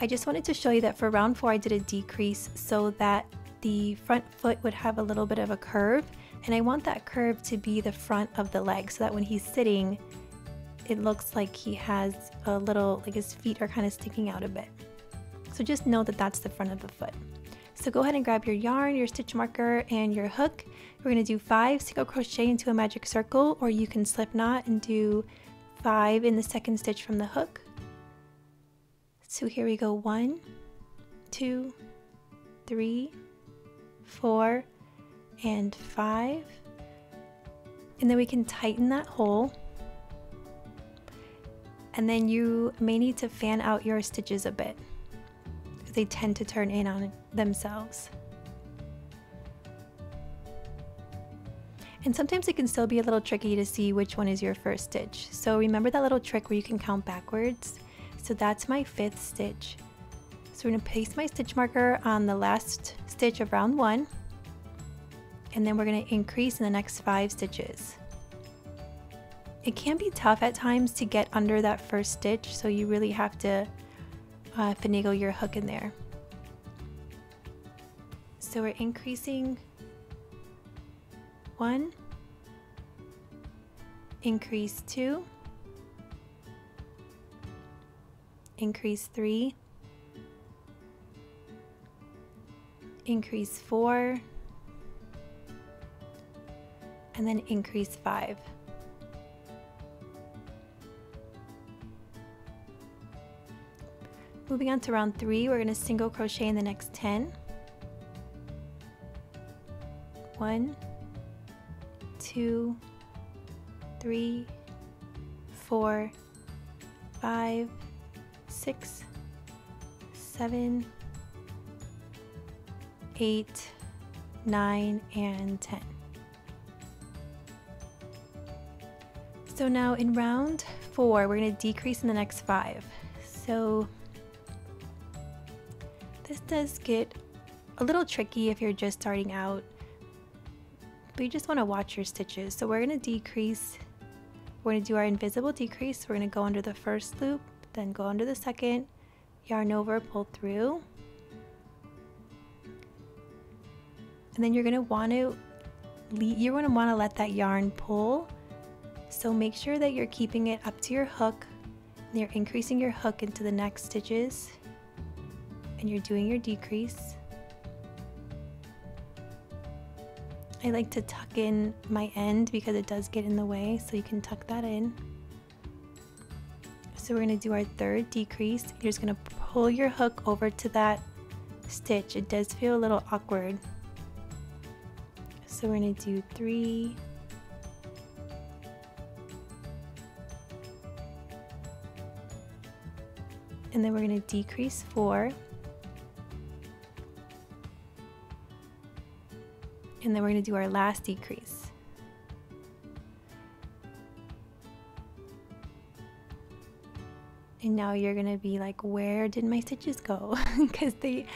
I just wanted to show you that for round 4 I did a decrease so that the front foot would have a little bit of a curve, and I want that curve to be the front of the leg so that when he's sitting it looks like he has a little, like his feet are kind of sticking out a bit. So just know that that's the front of the foot. So go ahead and grab your yarn, your stitch marker, and your hook. We're going to do 5 single crochet into a magic circle, or you can slip knot and do 5 in the second stitch from the hook. So here we go, 1, 2, 3, 4, and 5. And then we can tighten that hole. And then you may need to fan out your stitches a bit, because they tend to turn in on themselves. And sometimes it can still be a little tricky to see which one is your first stitch. So remember that little trick where you can count backwards? So that's my 5th stitch. So we're going to place my stitch marker on the last stitch of round 1. And then we're going to increase in the next 5 stitches. It can be tough at times to get under that first stitch, so you really have to finagle your hook in there. So we're increasing 1, increase 2, increase 3, increase 4, and then increase 5. Moving on to round 3, we're going to single crochet in the next 10. 1, 2, 3, 4, 5, 6, 7, 8, 9, and 10. So now in round 4, we're going to decrease in the next 5. So this does get a little tricky if you're just starting out, but you just want to watch your stitches. So we're going to decrease, we're going to do our invisible decrease. We're going to go under the first loop, then go under the second, yarn over, pull through, and then you're going to want to let that yarn pull. So make sure that you're keeping it up to your hook, and you're increasing your hook into the next stitches, and you're doing your decrease. I like to tuck in my end because it does get in the way, so you can tuck that in. So we're going to do our third decrease. You're just going to pull your hook over to that stitch. It does feel a little awkward. So we're going to do 3, and then we're going to decrease 4, and then we're going to do our last decrease. And now you're going to be like, where did my stitches go? Because they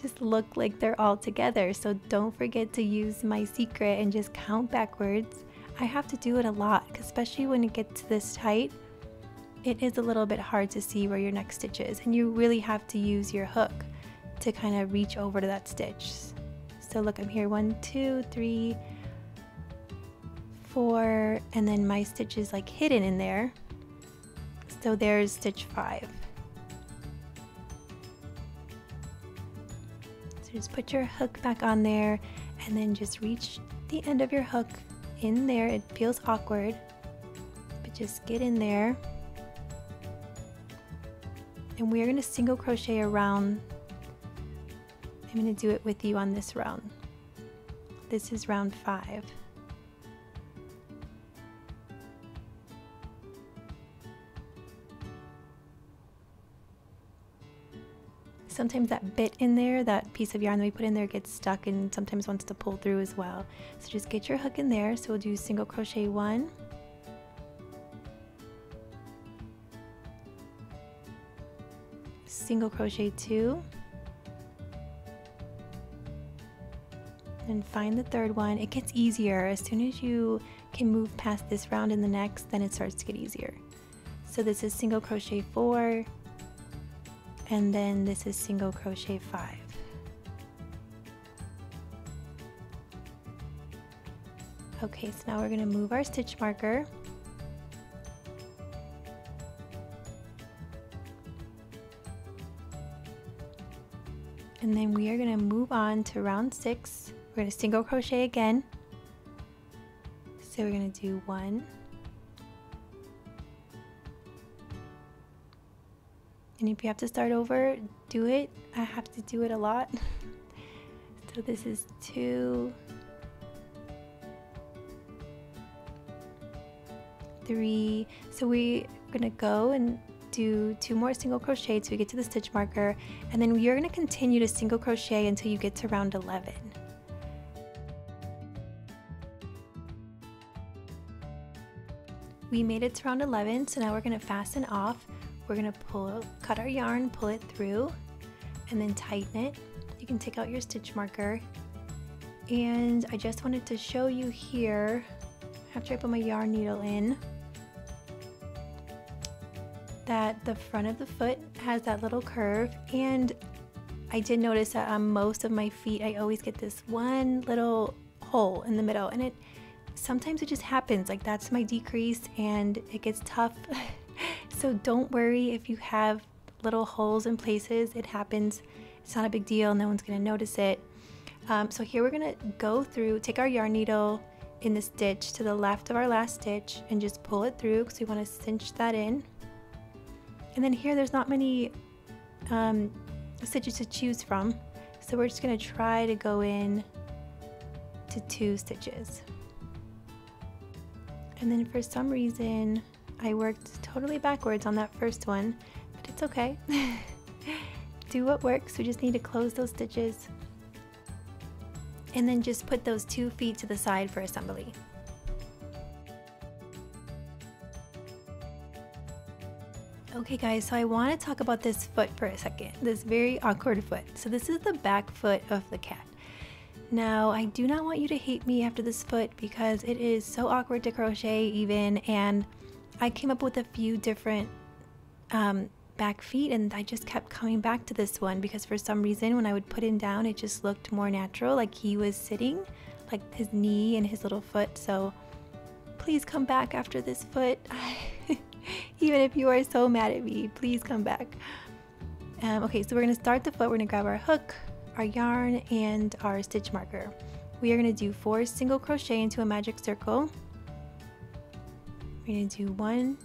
just look like they're all together. So don't forget to use my secret and just count backwards. I have to do it a lot, especially when it gets this tight. It is a little bit hard to see where your next stitch is, and you really have to use your hook to kind of reach over to that stitch. So look, I'm here 1, 2, 3, 4, and then my stitch is like hidden in there. So there's stitch 5. So just put your hook back on there and then just reach the end of your hook in there. It feels awkward, but just get in there. And we're going to single crochet around. I'm going to do it with you on this round. This is round 5. Sometimes that bit in there, that piece of yarn that we put in there, gets stuck and sometimes wants to pull through as well. So just get your hook in there. So we'll do single crochet 1, single crochet 2, and find the third one. It gets easier as soon as you can move past this round and the next, then it starts to get easier. So this is single crochet 4, and then this is single crochet 5. Okay, so now we're going to move our stitch marker. And then we are going to move on to round 6. We're going to single crochet again. So we're going to do 1, and if you have to start over, do it. I have to do it a lot. So this is 2, 3. So we're going to go and do 2 more single crochet till we get to the stitch marker, and then you're going to continue to single crochet until you get to round 11. We made it to round 11, so now we're going to fasten off. We're going to cut our yarn, pull it through, and then tighten it. You can take out your stitch marker, and I just wanted to show you here, after I put my yarn needle in, that the front of the foot has that little curve, and I did notice that on most of my feet I always get this one little hole in the middle, and sometimes it just happens. Like, that's my decrease and it gets tough. So don't worry if you have little holes in places. It happens. It's not a big deal. No one's going to notice it. So here we're going to go through, take our yarn needle in the stitch to the left of our last stitch and just pull it through because we want to cinch that in. And then here there's not many stitches to choose from. So we're just going to try to go in to 2 stitches. And then for some reason I worked totally backwards on that first one, but it's okay. Do what works. We just need to close those stitches and then just put those 2 feet to the side for assembly. Okay guys, so I want to talk about this foot for a second, this very awkward foot. So this is the back foot of the cat. Now, I do not want you to hate me after this foot because it is so awkward to crochet even, and I came up with a few different back feet, and I just kept coming back to this one because for some reason when I would put him down it just looked more natural, like he was sitting, like his knee and his little foot. So please come back after this foot. Even if you are so mad at me, please come back. Okay, so we're going to start the foot. We're going to grab our hook, our yarn, and our stitch marker. we are going to do 4 single crochet into a magic circle. We're going to do 1,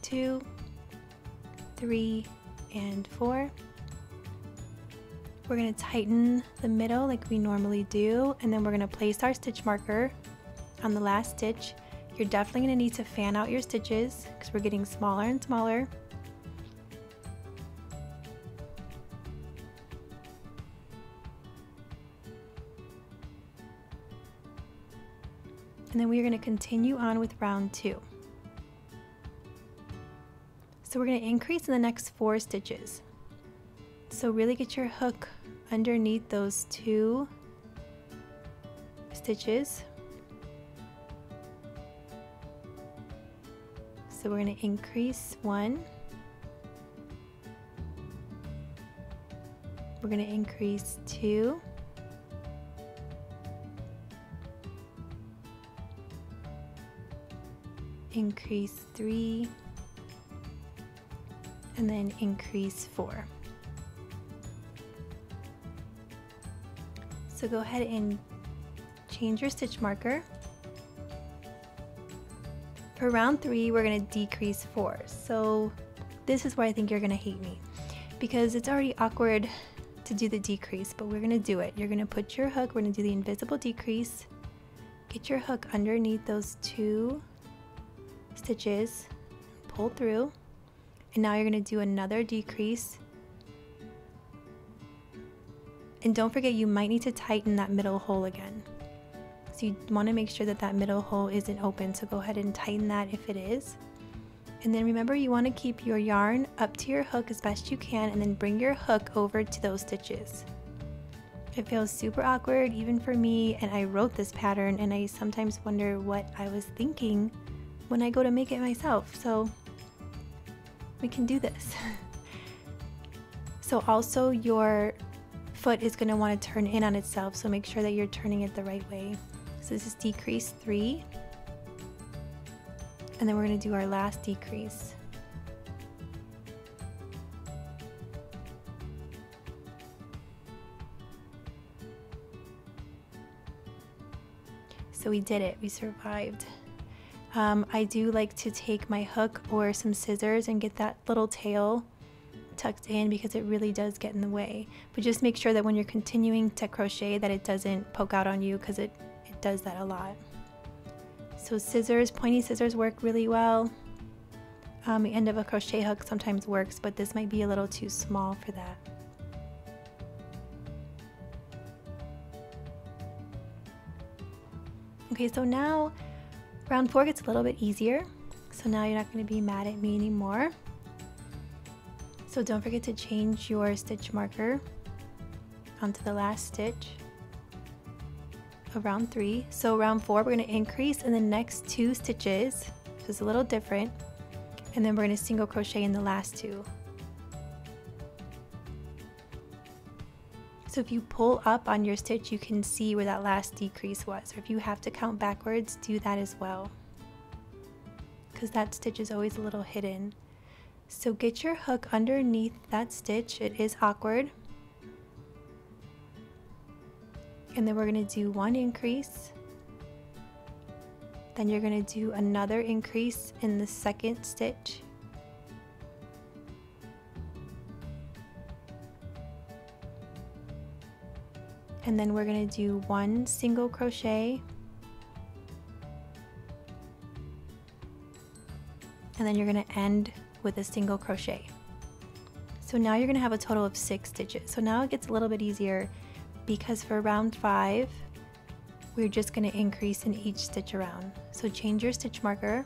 2, 3, and 4. We're going to tighten the middle like we normally do, and then we're going to place our stitch marker on the last stitch. You're definitely going to need to fan out your stitches because we're getting smaller and smaller. And then we are going to continue on with round 2. So we're going to increase in the next 4 stitches. So really get your hook underneath those 2 stitches. So we're going to increase 1. We're going to increase 2. Increase 3. And then increase 4. So go ahead and change your stitch marker. For round 3, we're going to decrease 4. So this is where I think you're going to hate me, because it's already awkward to do the decrease, but we're going to do it. You're going to put your hook, we're going to do the invisible decrease, get your hook underneath those 2 stitches, pull through, and now you're going to do another decrease. And don't forget, you might need to tighten that middle hole again. So you want to make sure that that middle hole isn't open, so go ahead and tighten that if it is. And then remember, you want to keep your yarn up to your hook as best you can, and then bring your hook over to those stitches. It feels super awkward even for me, and I wrote this pattern and I sometimes wonder what I was thinking when I go to make it myself. So we can do this. So also your foot is going to want to turn in on itself, so make sure that you're turning it the right way. So this is decrease 3, and then we're going to do our last decrease. So we did it, we survived. I do like to take my hook or some scissors and get that little tail tucked in, because it really does get in the way. But just make sure that when you're continuing to crochet that it doesn't poke out on you, because it does that a lot. So scissors, pointy scissors work really well. The end of a crochet hook sometimes works, but this might be a little too small for that. Okay, so now round 4 gets a little bit easier. So now you're not going to be mad at me anymore. So don't forget to change your stitch marker onto the last stitch of round 3. So round 4, we're going to increase in the next 2 stitches, which is a little different, and then we're going to single crochet in the last 2. So if you pull up on your stitch, you can see where that last decrease was, or if you have to count backwards, do that as well, because that stitch is always a little hidden. So get your hook underneath that stitch. It is awkward. And then we're going to do 1 increase. Then you're going to do another increase in the second stitch. And then we're going to do 1 single crochet. And then you're going to end with a single crochet. So now you're going to have a total of 6 stitches. So now it gets a little bit easier, because for round 5 we're just going to increase in each stitch around. So change your stitch marker,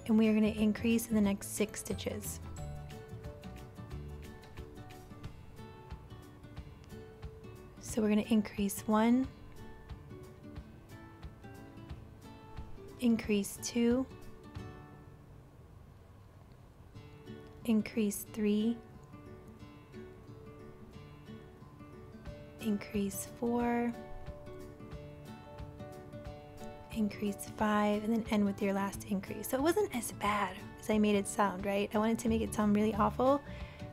and we are going to increase in the next 6 stitches. So we're going to increase 1, increase 2, increase 3, increase 4, increase 5, and then end with your last increase. So it wasn't as bad as I made it sound, right? I wanted to make it sound really awful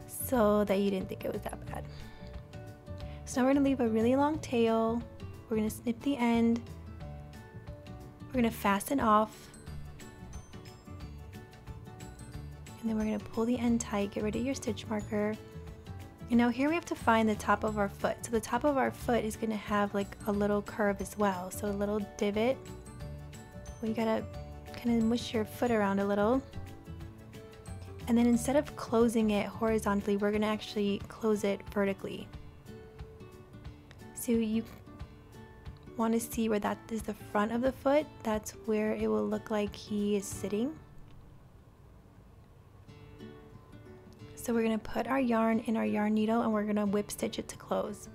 so that you didn't think it was that bad. So now we're going to leave a really long tail. We're going to snip the end. We're going to fasten off. And then we're going to pull the end tight, get rid of your stitch marker. And now here we have to find the top of our foot. So the top of our foot is going to have like a little curve as well. So a little divot. Well, you got to kind of mush your foot around a little. And then instead of closing it horizontally, we're going to actually close it vertically. So you want to see where that is the front of the foot. That's where it will look like he is sitting. So we're going to put our yarn in our yarn needle and we're going to whip stitch it to close.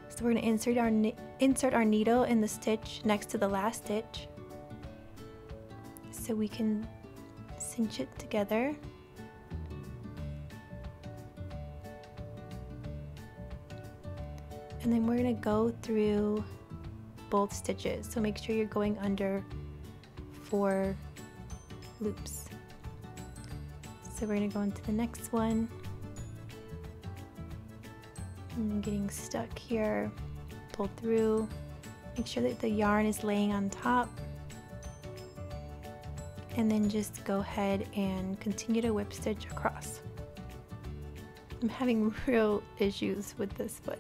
So we're going to insert our needle in the stitch next to the last stitch so we can cinch it together. And then we're going to go through both stitches. So make sure you're going under 4 loops. So we're going to go into the next one. And I'm getting stuck here. Pull through. Make sure that the yarn is laying on top. And then just go ahead and continue to whip stitch across. I'm having real issues with this foot.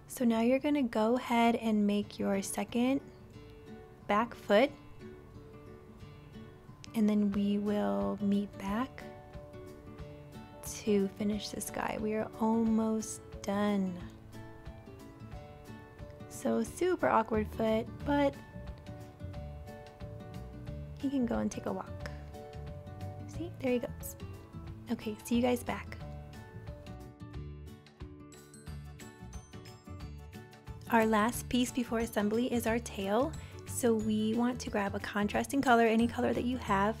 So now you're going to go ahead and make your second back foot, and then we will meet back to finish this guy. We are almost done. So super awkward foot, but he can go and take a walk. See, there he goes. Okay, see you guys back. Our last piece before assembly is our tail. So we want to grab a contrasting color, any color that you have,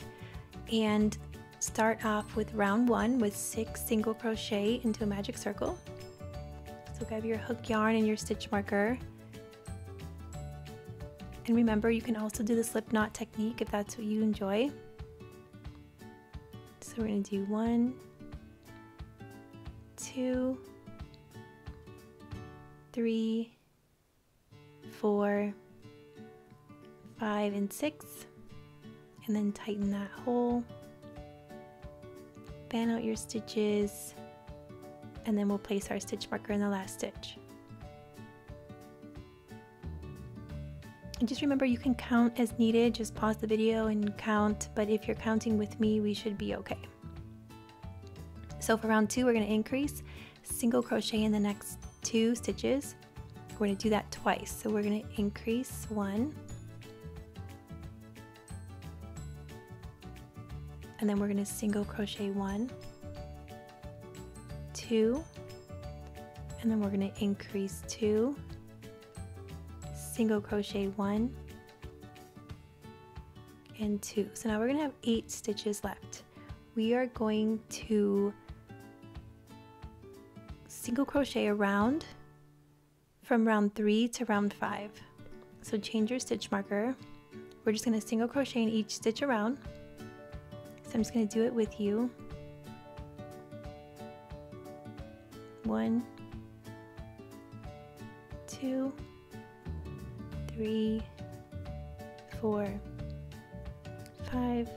and start off with round 1 with 6 single crochet into a magic circle. So grab your hook yarn and your stitch marker. And remember, you can also do the slip knot technique if that's what you enjoy. So we're going to do 1, 2, 3, 4, 5, and 6, and then tighten that hole, fan out your stitches, and then we'll place our stitch marker in the last stitch. And just remember, you can count as needed. Just pause the video and count, but if you're counting with me, we should be okay. So for round 2, we're going to increase single crochet in the next 2 stitches. We're going to do that twice. So we're going to increase 1, and then we're going to single crochet 1, 2, and then we're going to increase 2, single crochet 1, and 2. So now we're going to have 8 stitches left. We are going to single crochet around from round 3 to round 5. So change your stitch marker. We're just going to single crochet in each stitch around. So I'm just going to do it with you. 1, 2, 3, 4, 5,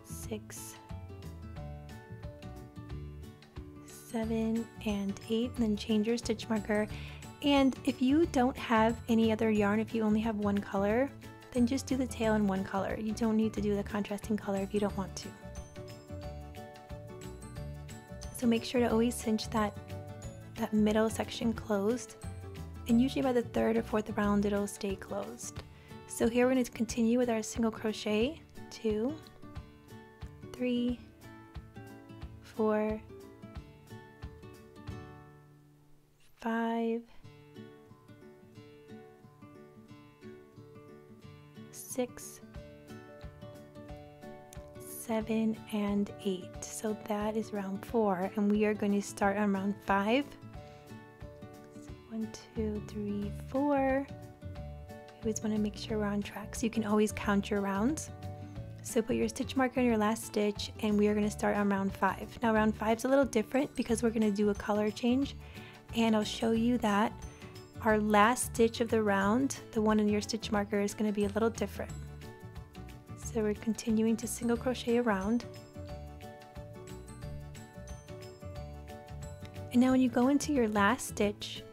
6, 7, and 8, and then change your stitch marker. And if you don't have any other yarn, if you only have one color, then just do the tail in one color. You don't need to do the contrasting color if you don't want to. So make sure to always cinch that middle section closed, and usually by the 3rd or 4th round it'll stay closed. So here we're going to continue with our single crochet. 2, 3, 4, 5, 6, 7, and 8. So that is round 4, and we are going to start on round 5. 1, 2, 3, 4. We always want to make sure we're on track, so you can always count your rounds. So put your stitch marker in your last stitch, and we are going to start on round 5. Now round 5 is a little different because we're going to do a color change, and I'll show you that our last stitch of the round, the one in your stitch marker, is going to be a little different. So we're continuing to single crochet around. And now when you go into your last stitch,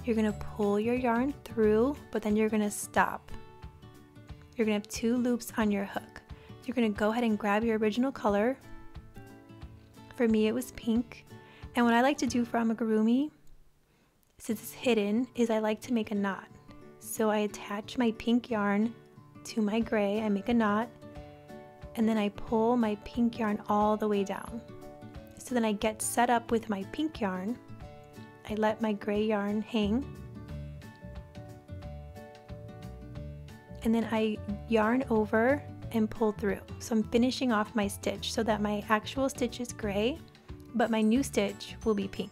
you're going to pull your yarn through, but then you're going to stop. You're going to have 2 loops on your hook. You're going to go ahead and grab your original color. For me it was pink. And what I like to do for amigurumi, since it's hidden, is I like to make a knot. So I attach my pink yarn to my gray, I make a knot, and then I pull my pink yarn all the way down. So then I get set up with my pink yarn, I let my gray yarn hang, and then I yarn over and pull through. So I'm finishing off my stitch so that my actual stitch is gray, but my new stitch will be pink.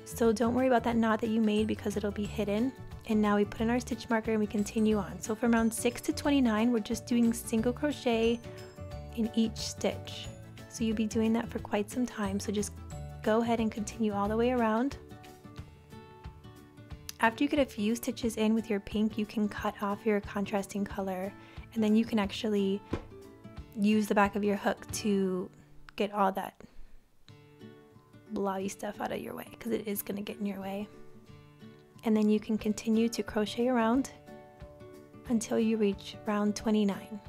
So don't worry about that knot that you made because it'll be hidden. And now we put in our stitch marker and we continue on. So from round 6 to 29, we're just doing single crochet in each stitch. So you'll be doing that for quite some time. So just go ahead and continue all the way around. After you get a few stitches in with your pink, you can cut off your contrasting color, and then you can actually use the back of your hook to get all that blobby stuff out of your way, because it is going to get in your way. And then you can continue to crochet around until you reach round 29.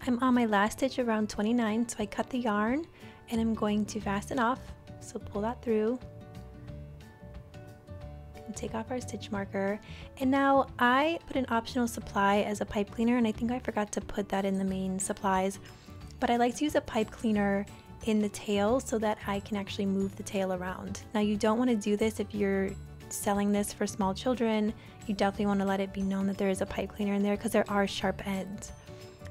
I'm on my last stitch of round 29, so I cut the yarn and I'm going to fasten off. So pull that through. Take off our stitch marker, and now I put an optional supply as a pipe cleaner, and I think I forgot to put that in the main supplies, but I like to use a pipe cleaner in the tail so that I can actually move the tail around. Now you don't want to do this if you're selling this for small children. You definitely want to let it be known that there is a pipe cleaner in there because there are sharp ends.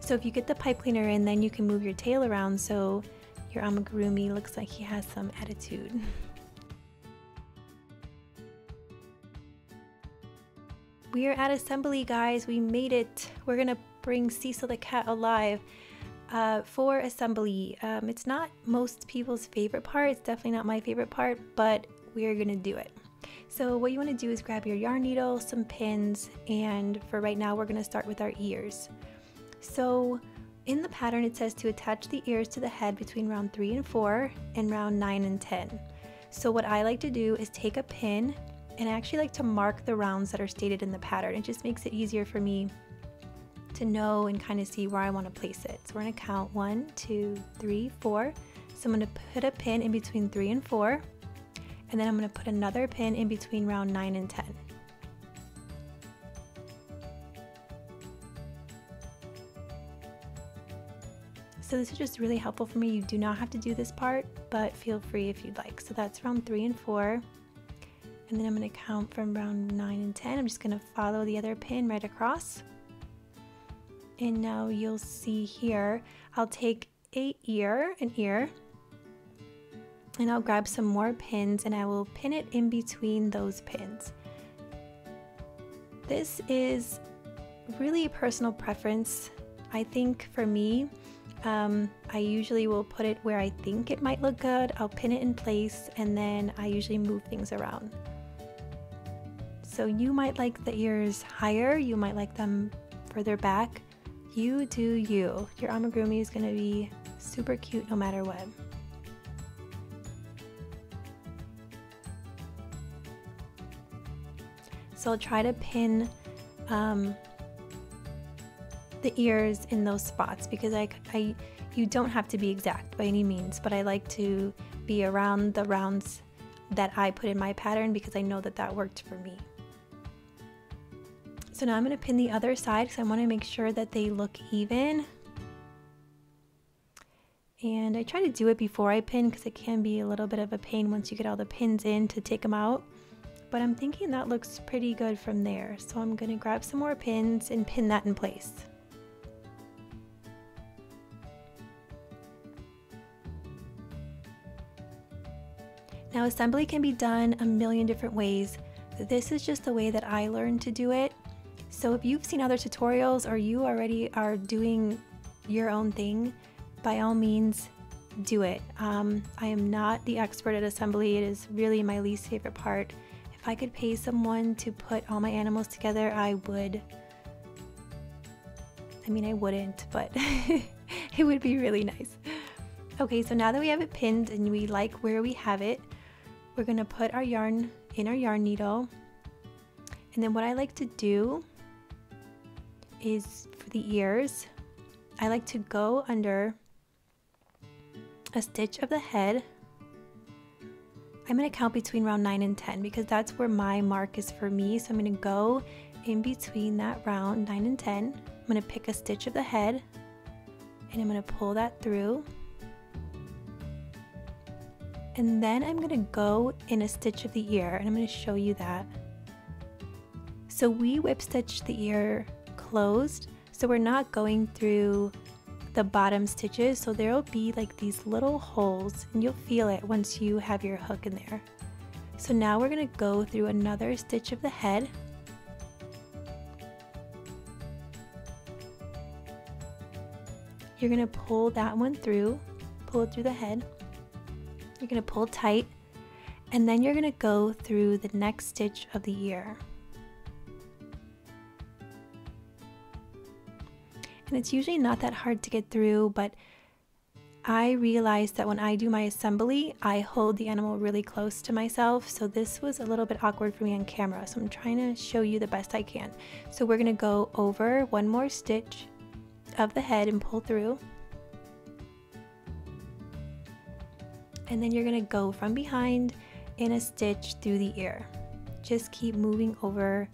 So if you get the pipe cleaner in, then you can move your tail around so your amigurumi looks like he has some attitude. We are at assembly, guys. We made it. We're gonna bring Cecil the cat alive for assembly. It's not most people's favorite part. It's definitely not my favorite part, but we're gonna do it. So what you want to do is grab your yarn needle, some pins, and for right now we're gonna start with our ears. So in the pattern it says to attach the ears to the head between round 3 and 4 and round 9 and 10. So what I like to do is take a pin, and I actually like to mark the rounds that are stated in the pattern. It just makes it easier for me to know and kind of see where I want to place it. So we're going to count 1, 2, 3, 4. So I'm going to put a pin in between 3 and 4, and then I'm going to put another pin in between round 9 and 10. So this is just really helpful for me. You do not have to do this part, but feel free if you'd like. So that's round 3 and 4. And then I'm going to count from round 9 and 10. I'm just going to follow the other pin right across. And now you'll see here, I'll take an ear, and I'll grab some more pins and I will pin it in between those pins. This is really a personal preference. I think for me, I usually will put it where I think it might look good. I'll pin it in place and then I usually move things around. So you might like the ears higher, you might like them further back. You do you. Your amigurumi is going to be super cute no matter what. So I'll try to pin the ears in those spots because you don't have to be exact by any means, but I like to be around the rounds that I put in my pattern because I know that that worked for me. So now I'm going to pin the other side because I want to make sure that they look even. And I try to do it before I pin because it can be a little bit of a pain once you get all the pins in to take them out. But I'm thinking that looks pretty good from there. So I'm going to grab some more pins and pin that in place. Now assembly can be done a million different ways. This is just the way that I learned to do it. So if you've seen other tutorials or you already are doing your own thing, by all means do it. I am not the expert at assembly. It is really my least favorite part. If I could pay someone to put all my animals together, I would. I mean, I wouldn't, but it would be really nice. Okay, so now that we have it pinned and we like where we have it, we're gonna put our yarn in our yarn needle. And then what I like to do is for the ears, I like to go under a stitch of the head. I'm going to count between round 9 and 10 because that's where my mark is for me. So I'm going to go in between that round 9 and 10. I'm going to pick a stitch of the head and I'm going to pull that through. And then I'm going to go in a stitch of the ear, and I'm going to show you that. So we whip stitch the ear closed, so we're not going through the bottom stitches, so there will be like these little holes and you'll feel it once you have your hook in there. So now we're going to go through another stitch of the head. You're going to pull that one through, pull it through the head. You're going to pull tight, and then you're going to go through the next stitch of the ear. And it's usually not that hard to get through, but I realized that when I do my assembly, I hold the animal really close to myself. So this was a little bit awkward for me on camera. So I'm trying to show you the best I can. So we're gonna go over one more stitch of the head and pull through. And then you're gonna go from behind in a stitch through the ear. Just keep moving over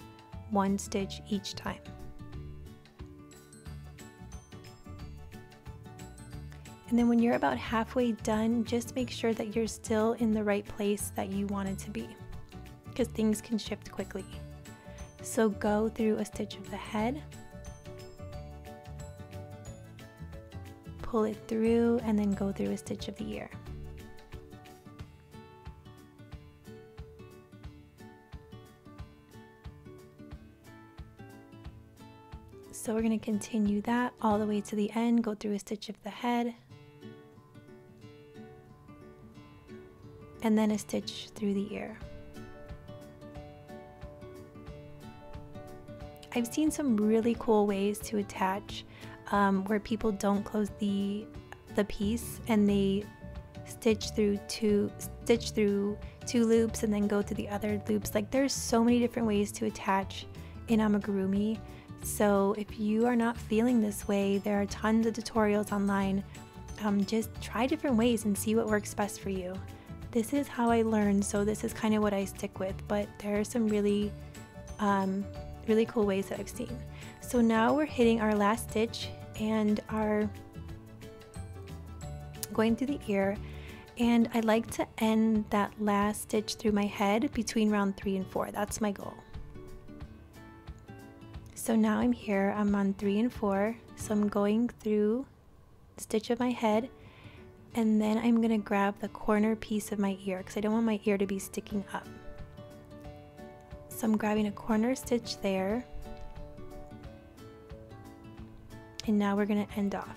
one stitch each time. And then when you're about halfway done, just make sure that you're still in the right place that you want it to be, because things can shift quickly. So go through a stitch of the head, pull it through, and then go through a stitch of the ear. So we're going to continue that all the way to the end, go through a stitch of the head, and then a stitch through the ear. I've seen some really cool ways to attach where people don't close the piece and they stitch through two loops and then go to the other loops. Like, there's so many different ways to attach in amigurumi. So if you are not feeling this way, there are tons of tutorials online. Just try different ways and see what works best for you. This is how I learned, so this is kind of what I stick with, but there are some really cool ways that I've seen. So now we're hitting our last stitch and are going through the ear, and I like to end that last stitch through my head between round 3 and 4. That's my goal. So now I'm here, I'm on 3 and 4, so I'm going through the stitch of my head, and then I'm going to grab the corner piece of my ear because I don't want my ear to be sticking up. So I'm grabbing a corner stitch there, and now we're going to end off.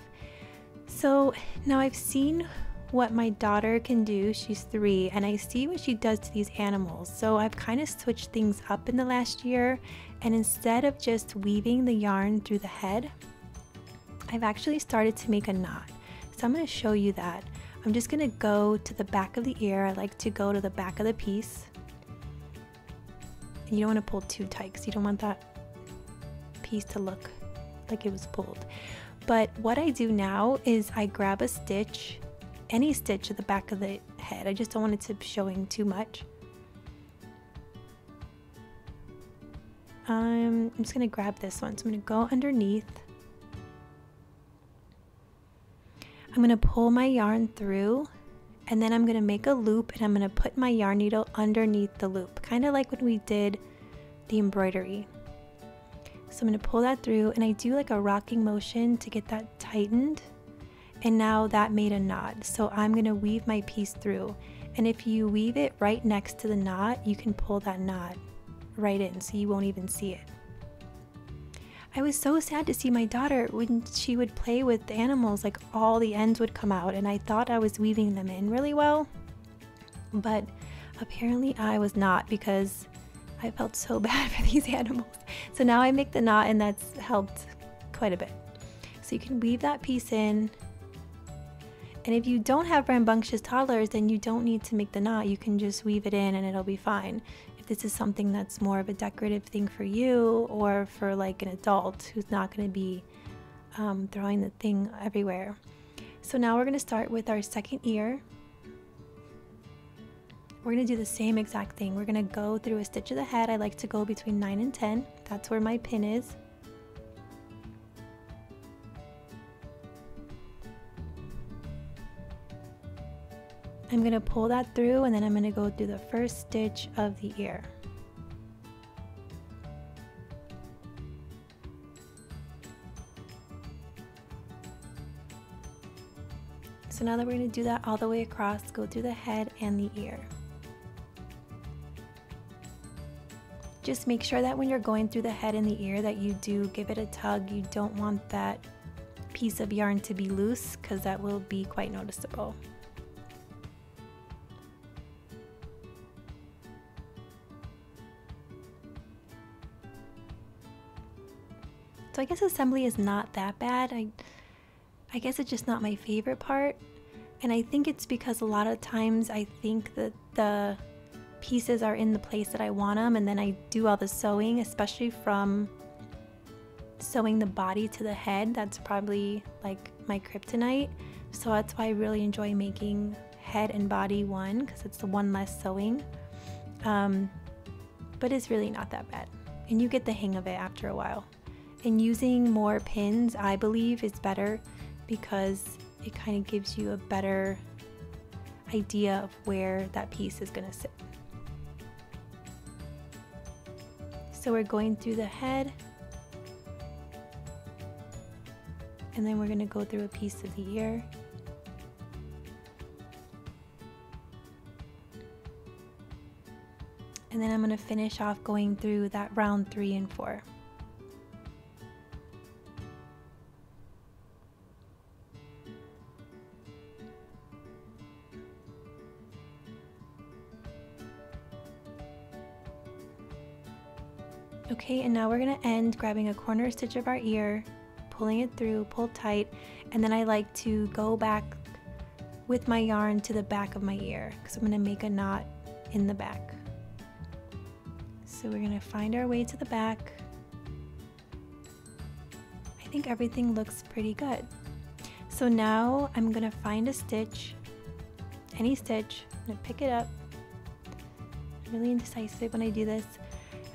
So now I've seen what my daughter can do. She's 3, and I see what she does to these animals. So I've kind of switched things up in the last year, and instead of just weaving the yarn through the head, I've actually started to make a knot. So I'm going to show you that. I'm just going to go to the back of the ear. I like to go to the back of the piece. And you don't want to pull too tight because you don't want that piece to look like it was pulled. But what I do now is I grab a stitch, any stitch at the back of the head. I just don't want it to be showing too much. I'm just going to grab this one. So I'm going to go underneath. I'm going to pull my yarn through, and then I'm going to make a loop, and I'm going to put my yarn needle underneath the loop, kind of like when we did the embroidery. So I'm going to pull that through, and I do like a rocking motion to get that tightened, and now that made a knot. So I'm going to weave my piece through, and if you weave it right next to the knot, you can pull that knot right in so you won't even see it. I was so sad to see my daughter when she would play with the animals, like all the ends would come out, and I thought I was weaving them in really well, but apparently I was not, because I felt so bad for these animals. So now I make the knot, and that's helped quite a bit. So you can weave that piece in, and if you don't have rambunctious toddlers, then you don't need to make the knot. You can just weave it in and it'll be fine. If this is something that's more of a decorative thing for you, or for like an adult who's not going to be throwing the thing everywhere. So now we're going to start with our second ear. We're going to do the same exact thing. We're going to go through a stitch of the head. I like to go between 9 and 10. That's where my pin is. I'm going to pull that through, and then I'm going to go through the first stitch of the ear. So now that we're going to do that all the way across, go through the head and the ear. Just make sure that when you're going through the head and the ear that you do give it a tug. You don't want that piece of yarn to be loose, because that will be quite noticeable. So I guess assembly is not that bad. I guess it's just not my favorite part. And I think it's because a lot of times I think that the pieces are in the place that I want them, and then I do all the sewing, especially from sewing the body to the head. That's probably like my kryptonite. So that's why I really enjoy making head and body one, because it's the one less sewing. But it's really not that bad. And you get the hang of it after a while. And using more pins, I believe, is better, because it kind of gives you a better idea of where that piece is going to sit. So we're going through the head, and then we're going to go through a piece of the ear. And then I'm going to finish off going through that round 3 and 4. Okay, and now we're going to end grabbing a corner stitch of our ear, pulling it through, pull tight, and then I like to go back with my yarn to the back of my ear, because I'm going to make a knot in the back. So we're going to find our way to the back. I think everything looks pretty good. So now I'm going to find a stitch, any stitch, I'm going to pick it up. I'm really indecisive when I do this.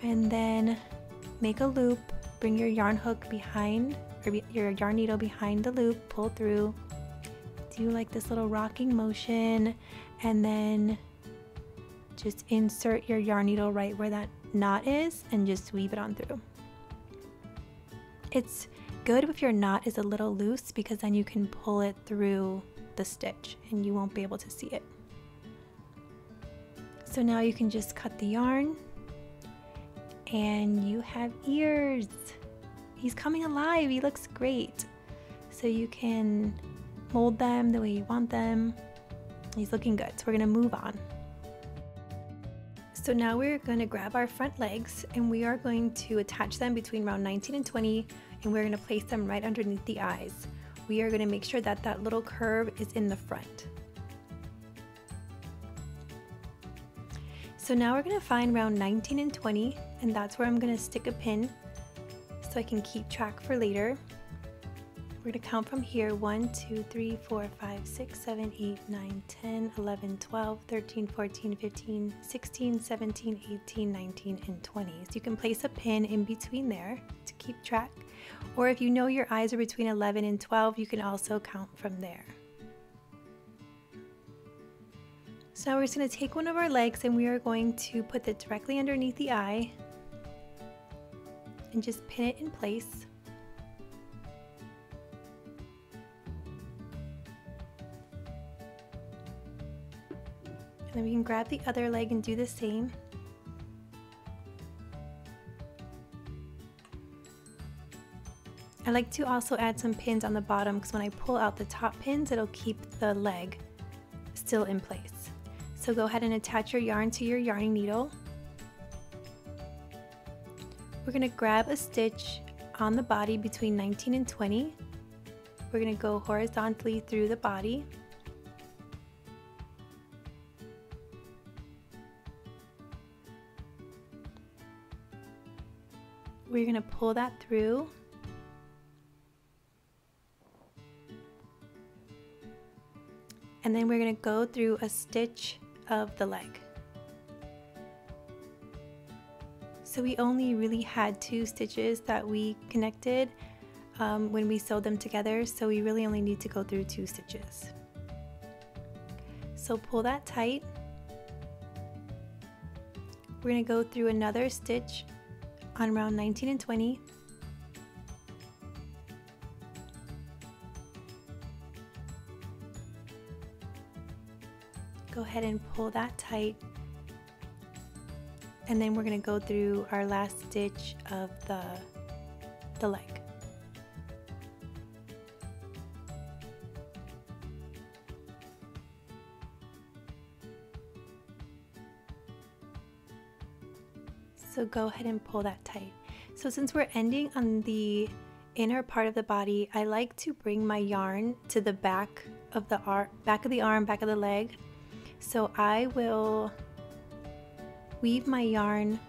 And then make a loop, bring your yarn hook behind, or your yarn needle behind the loop, pull through, do like this little rocking motion, and then just insert your yarn needle right where that knot is and just weave it on through. It's good if your knot is a little loose, because then you can pull it through the stitch and you won't be able to see it. So now you can just cut the yarn, and you have ears. He's coming alive, he looks great. So you can mold them the way you want them. He's looking good, so we're gonna move on. So now we're gonna grab our front legs, and we are going to attach them between round 19 and 20, and we're gonna place them right underneath the eyes. We are gonna make sure that that little curve is in the front. So now we're going to find round 19 and 20, and that's where I'm going to stick a pin so I can keep track for later. We're going to count from here: 1, 2, 3, 4, 5, 6, 7, 8, 9, 10, 11, 12, 13, 14, 15, 16, 17, 18, 19, and 20. So you can place a pin in between there to keep track. Or if you know your eyes are between 11 and 12, you can also count from there. So now we're just going to take one of our legs, and we are going to put it directly underneath the eye and just pin it in place. And then we can grab the other leg and do the same. I like to also add some pins on the bottom because when I pull out the top pins, it'll keep the leg still in place. So go ahead and attach your yarn to your yarning needle. We're going to grab a stitch on the body between 19 and 20. We're going to go horizontally through the body. We're going to pull that through. And then we're going to go through a stitch of the leg. So we only really had 2 stitches that we connected when we sewed them together, so we really only need to go through 2 stitches. So pull that tight. We're going to go through another stitch on round 19 and 20. Go ahead and pull that tight. And then we're going to go through our last stitch of the leg. So go ahead and pull that tight. So since we're ending on the inner part of the body, I like to bring my yarn to the back of the arm, back of the leg. So I will weave my yarn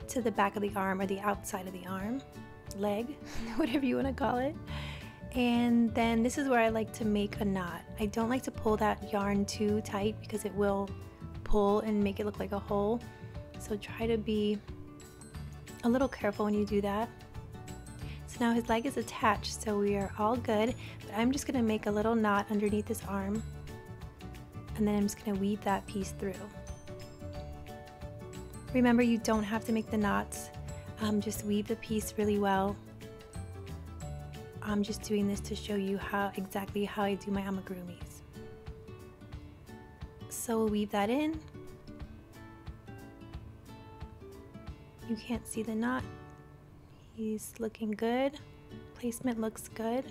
to the back of the arm, or the outside of the arm, leg, whatever you want to call it. And then this is where I like to make a knot. I don't like to pull that yarn too tight because it will pull and make it look like a hole. So try to be a little careful when you do that. So now his leg is attached, so we are all good. But I'm just going to make a little knot underneath his arm. And then I'm just going to weave that piece through. Remember, you don't have to make the knots. Just weave the piece really well. I'm just doing this to show you exactly how I do my amigurumis. So we'll weave that in. You can't see the knot. He's looking good. Placement looks good.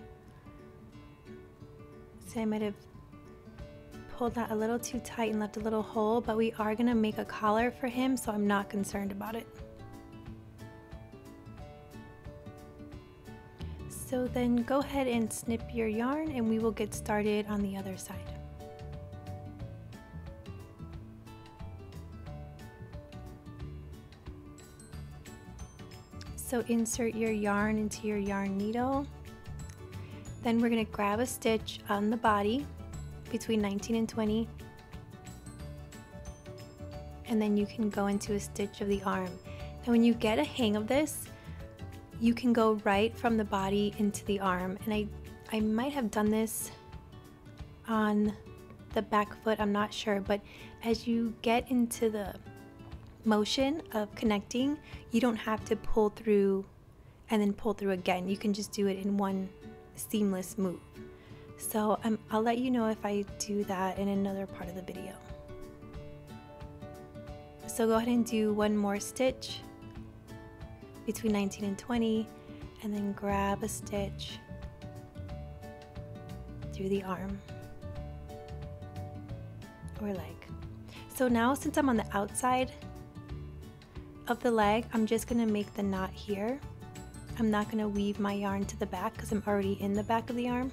So I might have pulled that a little too tight and left a little hole, but we are going to make a collar for him, so I'm not concerned about it. So then go ahead and snip your yarn and we will get started on the other side. So insert your yarn into your yarn needle. Then we're going to grab a stitch on the body between 19 and 20. And then you can go into a stitch of the arm. Now when you get a hang of this, you can go right from the body into the arm. And I might have done this on the back foot, I'm not sure, but as you get into the motion of connecting, you don't have to pull through and then pull through again. You can just do it in one seamless move. So I'll let you know if I do that in another part of the video. So go ahead and do one more stitch between 19 and 20, and then grab a stitch through the arm or leg. So now, since I'm on the outside of the leg, I'm just going to make the knot here. I'm not going to weave my yarn to the back because I'm already in the back of the arm.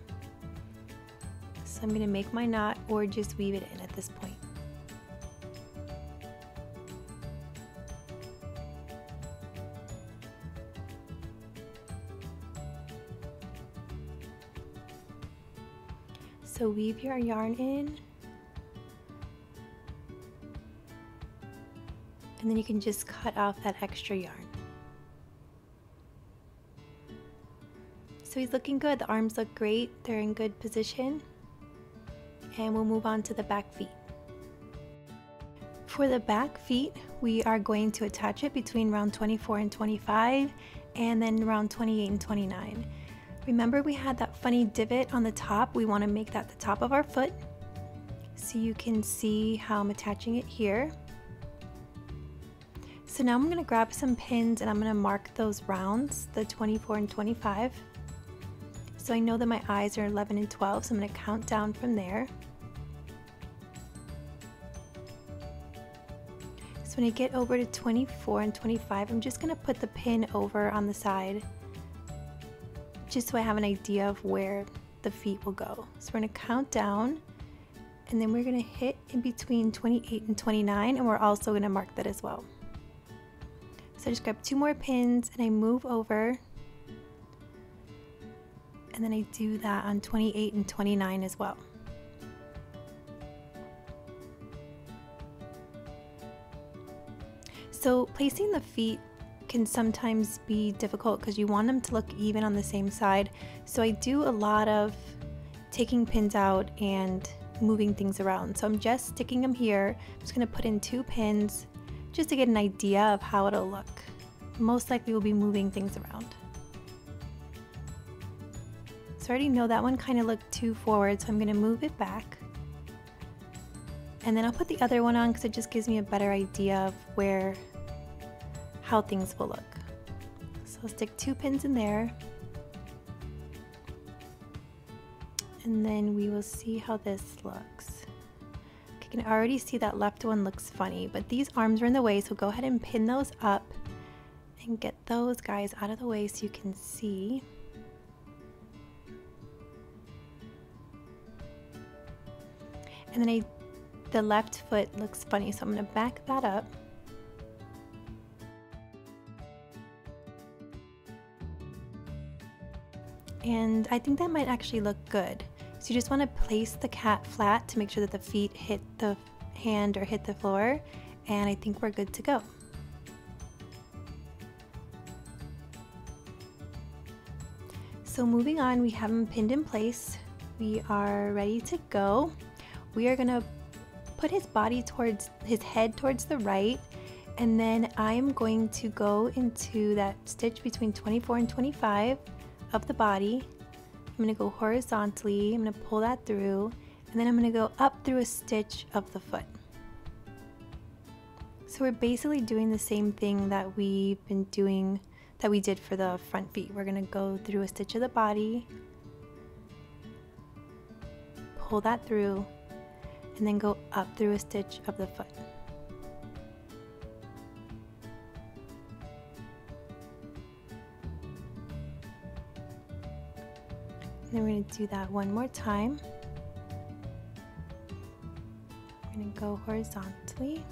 So I'm going to make my knot or just weave it in at this point. So weave your yarn in, and then you can just cut off that extra yarn. So he's looking good. The arms look great. They're in good position. And we'll move on to the back feet. For the back feet, we are going to attach it between round 24 and 25, and then round 28 and 29. Remember, we had that funny divot on the top. We want to make that the top of our foot. So you can see how I'm attaching it here. So now I'm going to grab some pins and I'm going to mark those rounds, the 24 and 25. So I know that my eyes are 11 and 12, so I'm going to count down from there. So when I get over to 24 and 25, I'm just going to put the pin over on the side, just so I have an idea of where the feet will go. So we're going to count down, and then we're going to hit in between 28 and 29, and we're also going to mark that as well. So I just grab 2 more pins and I move over, and then I do that on 28 and 29 as well. So placing the feet can sometimes be difficult because you want them to look even on the same side. So I do a lot of taking pins out and moving things around. So I'm just sticking them here. I'm just going to put in 2 pins just to get an idea of how it'll look. Most likely we'll be moving things around. So I already know that one kind of looked too forward, so I'm going to move it back. And then I'll put the other one on because it just gives me a better idea of how things will look. So I'll stick 2 pins in there. And then we will see how this looks. I can already see that left one looks funny, but these arms are in the way, so go ahead and pin those up and get those guys out of the way so you can see. And then the left foot looks funny, so I'm going to back that up. And I think that might actually look good. So you just want to place the cat flat to make sure that the feet hit the hand or hit the floor, and I think we're good to go. So moving on, we have them pinned in place. We are ready to go. We are going to put his head towards the right, and then I'm going to go into that stitch between 24 and 25 of the body. I'm going to go horizontally, I'm going to pull that through, and then I'm going to go up through a stitch of the foot. So we're basically doing the same thing that we did for the front feet. We're going to go through a stitch of the body, pull that through, and then go up through a stitch of the foot. And then we're going to do that one more time. We're going to go horizontally.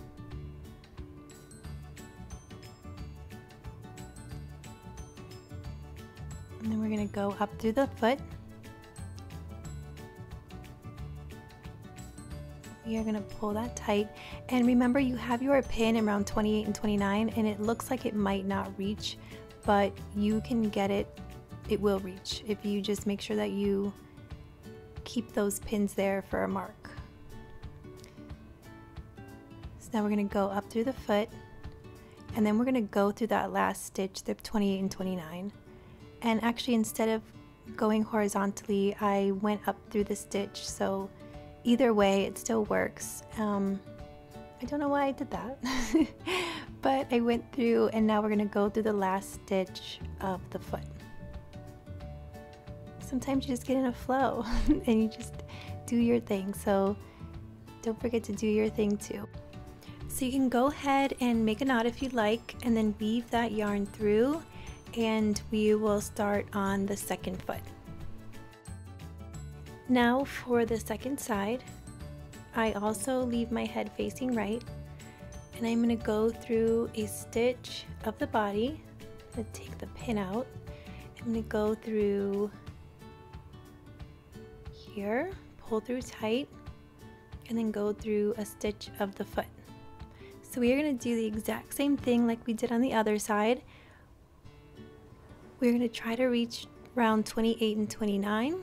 And then we're going to go up through the foot. We are going to pull that tight. And remember, you have your pin around 28 and 29, and it looks like it might not reach, but you can get it. It will reach if you just make sure that you keep those pins there for a mark. So now we're going to go up through the foot, and then we're going to go through that last stitch, the 28 and 29. And actually, instead of going horizontally, I went up through the stitch, so either way it still works. I don't know why I did that, but I went through, and now we're going to go through the last stitch of the foot. Sometimes you just get in a flow and you just do your thing, so don't forget to do your thing too. So you can go ahead and make a knot if you'd like, and then weave that yarn through, and we will start on the second foot. Now for the second side, I also leave my head facing right, and I'm going to go through a stitch of the body. I'm going to take the pin out. I'm going to go through here, pull through tight, and then go through a stitch of the foot. So we are going to do the exact same thing like we did on the other side. We're going to try to reach around 28 and 29,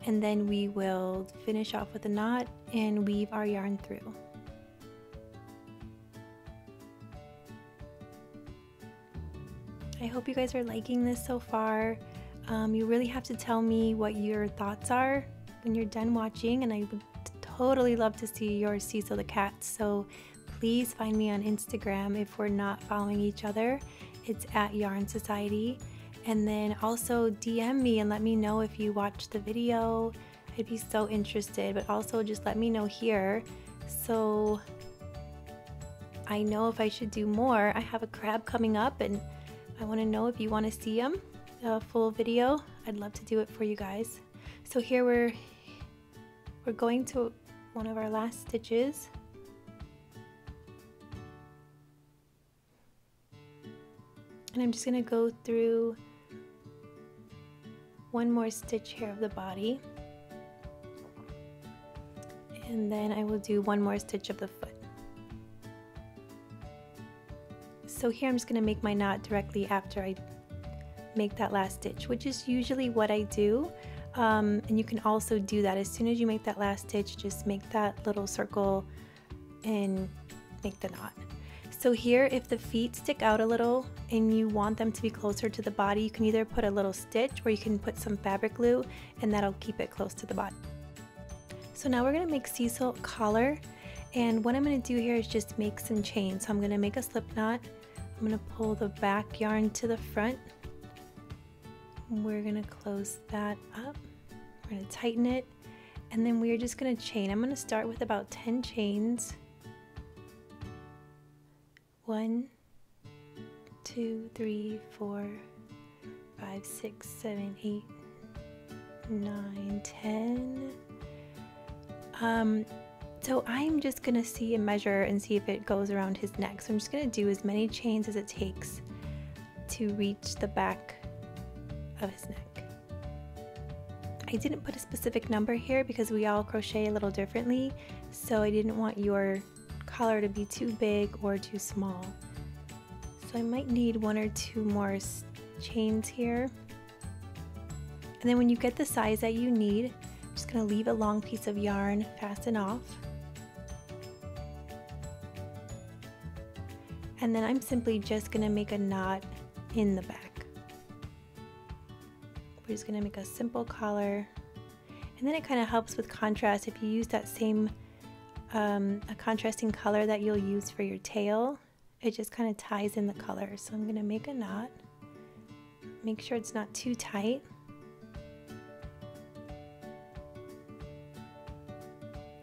and then we will finish off with a knot and weave our yarn through. I hope you guys are liking this so far. You really have to tell me what your thoughts are when you're done watching, and I would totally love to see your Cecil the Cat, so please find me on Instagram if we're not following each other. It's at Yarn Society. And then also DM me and let me know if you watched the video. I'd be so interested, but also just let me know here so I know if I should do more. I have a crab coming up and I want to know if you want to see him, a full video. I'd love to do it for you guys. So here we're going to one of our last stitches. And I'm just going to go through one more stitch here of the body. And then I will do one more stitch of the foot. So here I'm just going to make my knot directly after I make that last stitch, which is usually what I do. And you can also do that as soon as you make that last stitch, just make that little circle and make the knot. So here, if the feet stick out a little and you want them to be closer to the body, you can either put a little stitch or you can put some fabric glue and that'll keep it close to the body. So now we're going to make Cecil a collar, and what I'm going to do here is just make some chains. So I'm going to make a slip knot. I'm going to pull the back yarn to the front. We're going to close that up. We're going to tighten it, and then we're just going to chain. I'm going to start with about 10 chains. 1, 2, 3, 4, 5, 6, 7, 8, 9, 10. So I'm just gonna see and measure and see if it goes around his neck. So I'm just gonna do as many chains as it takes to reach the back of his neck. I didn't put a specific number here because we all crochet a little differently, so I didn't want your collar to be too big or too small. So I might need 1 or 2 more chains here. And then when you get the size that you need, I'm just going to leave a long piece of yarn, fasten off. And then I'm simply just going to make a knot in the back. We're just going to make a simple collar. And then it kind of helps with contrast if you use that same a contrasting color that you'll use for your tail. It just kind of ties in the color. So I'm going to make a knot. Make sure it's not too tight.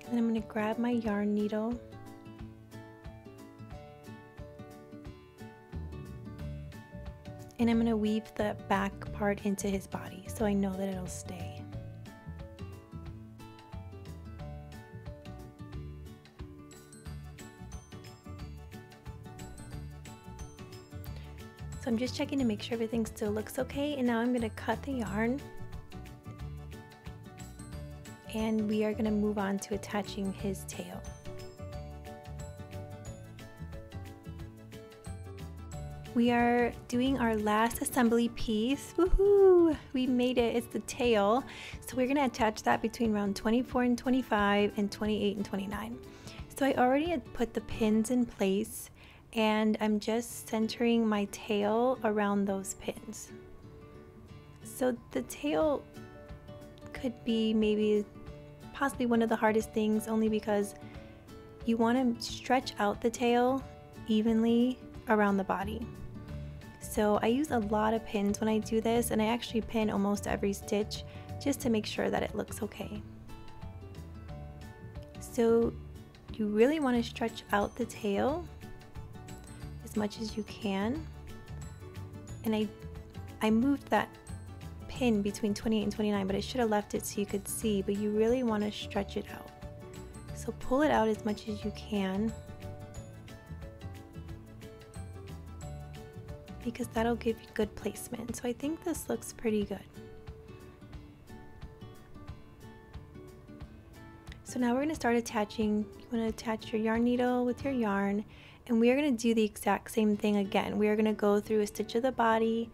And I'm going to grab my yarn needle. And I'm going to weave the back part into his body so I know that it'll stay. So I'm just checking to make sure everything still looks okay, and now I'm going to cut the yarn. And we are going to move on to attaching his tail. We are doing our last assembly piece. Woohoo! We made it. It's the tail. So we're going to attach that between round 24 and 25 and 28 and 29. So I already had put the pins in place, and I'm just centering my tail around those pins. So the tail could be possibly one of the hardest things, only because you want to stretch out the tail evenly around the body. So I use a lot of pins when I do this, and I actually pin almost every stitch just to make sure that it looks okay. So you really want to stretch out the tail as much as you can. And I moved that pin between 28 and 29, but I should have left it so you could see, but you really want to stretch it out. So pull it out as much as you can, because that'll give you good placement. So I think this looks pretty good. So now we're going to start attaching. You want to attach your yarn needle with your yarn, and we are going to do the exact same thing again. We are going to go through a stitch of the body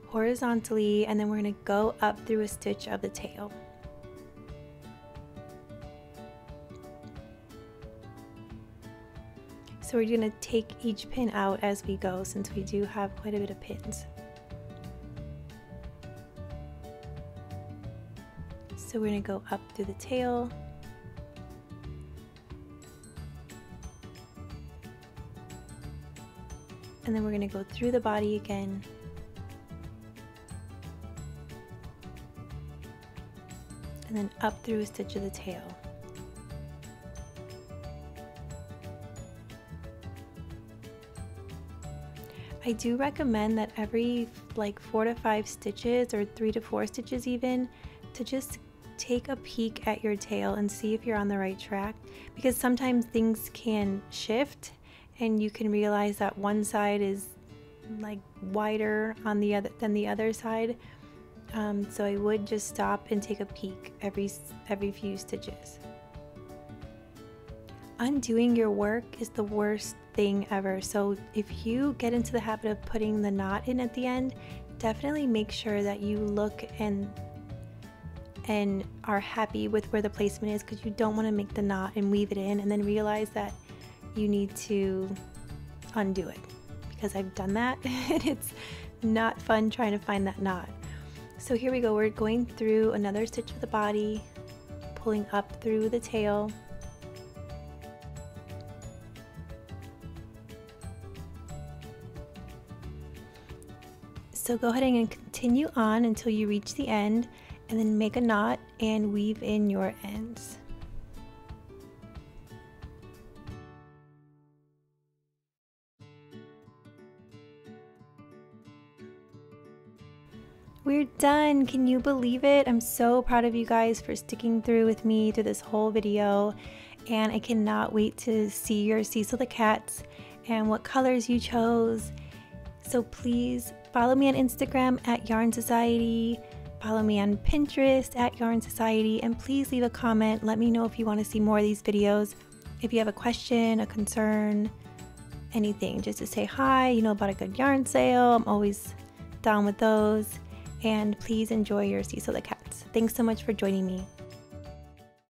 horizontally, and then we're going to go up through a stitch of the tail. So we're going to take each pin out as we go, since we do have quite a bit of pins. So we're going to go up through the tail. And then we're going to go through the body again. And then up through a stitch of the tail. I do recommend that every like 4 to 5 stitches or 3 to 4 stitches even, to just take a peek at your tail and see if you're on the right track, because sometimes things can shift and you can realize that one side is like wider on the other than the other side. So I would just stop and take a peek every few stitches. Undoing your work is the worst thing ever. So if you get into the habit of putting the knot in at the end, definitely make sure that you look and are happy with where the placement is, because you don't want to make the knot and weave it in and then realize that you need to undo it, because I've done that and it's not fun trying to find that knot. So here we go, we're going through another stitch of the body, pulling up through the tail. So go ahead and continue on until you reach the end, and then make a knot and weave in your ends. We're done! Can you believe it? I'm so proud of you guys for sticking through with me through this whole video, and I cannot wait to see your Cecil the Cats and what colors you chose. So please follow me on Instagram at Yarn Society, follow me on Pinterest at Yarn Society, and please leave a comment. Let me know if you want to see more of these videos. If you have a question, a concern, anything, just to say hi, you know, about a good yarn sale. I'm always down with those. And please enjoy your Cecil the Cats. Thanks so much for joining me.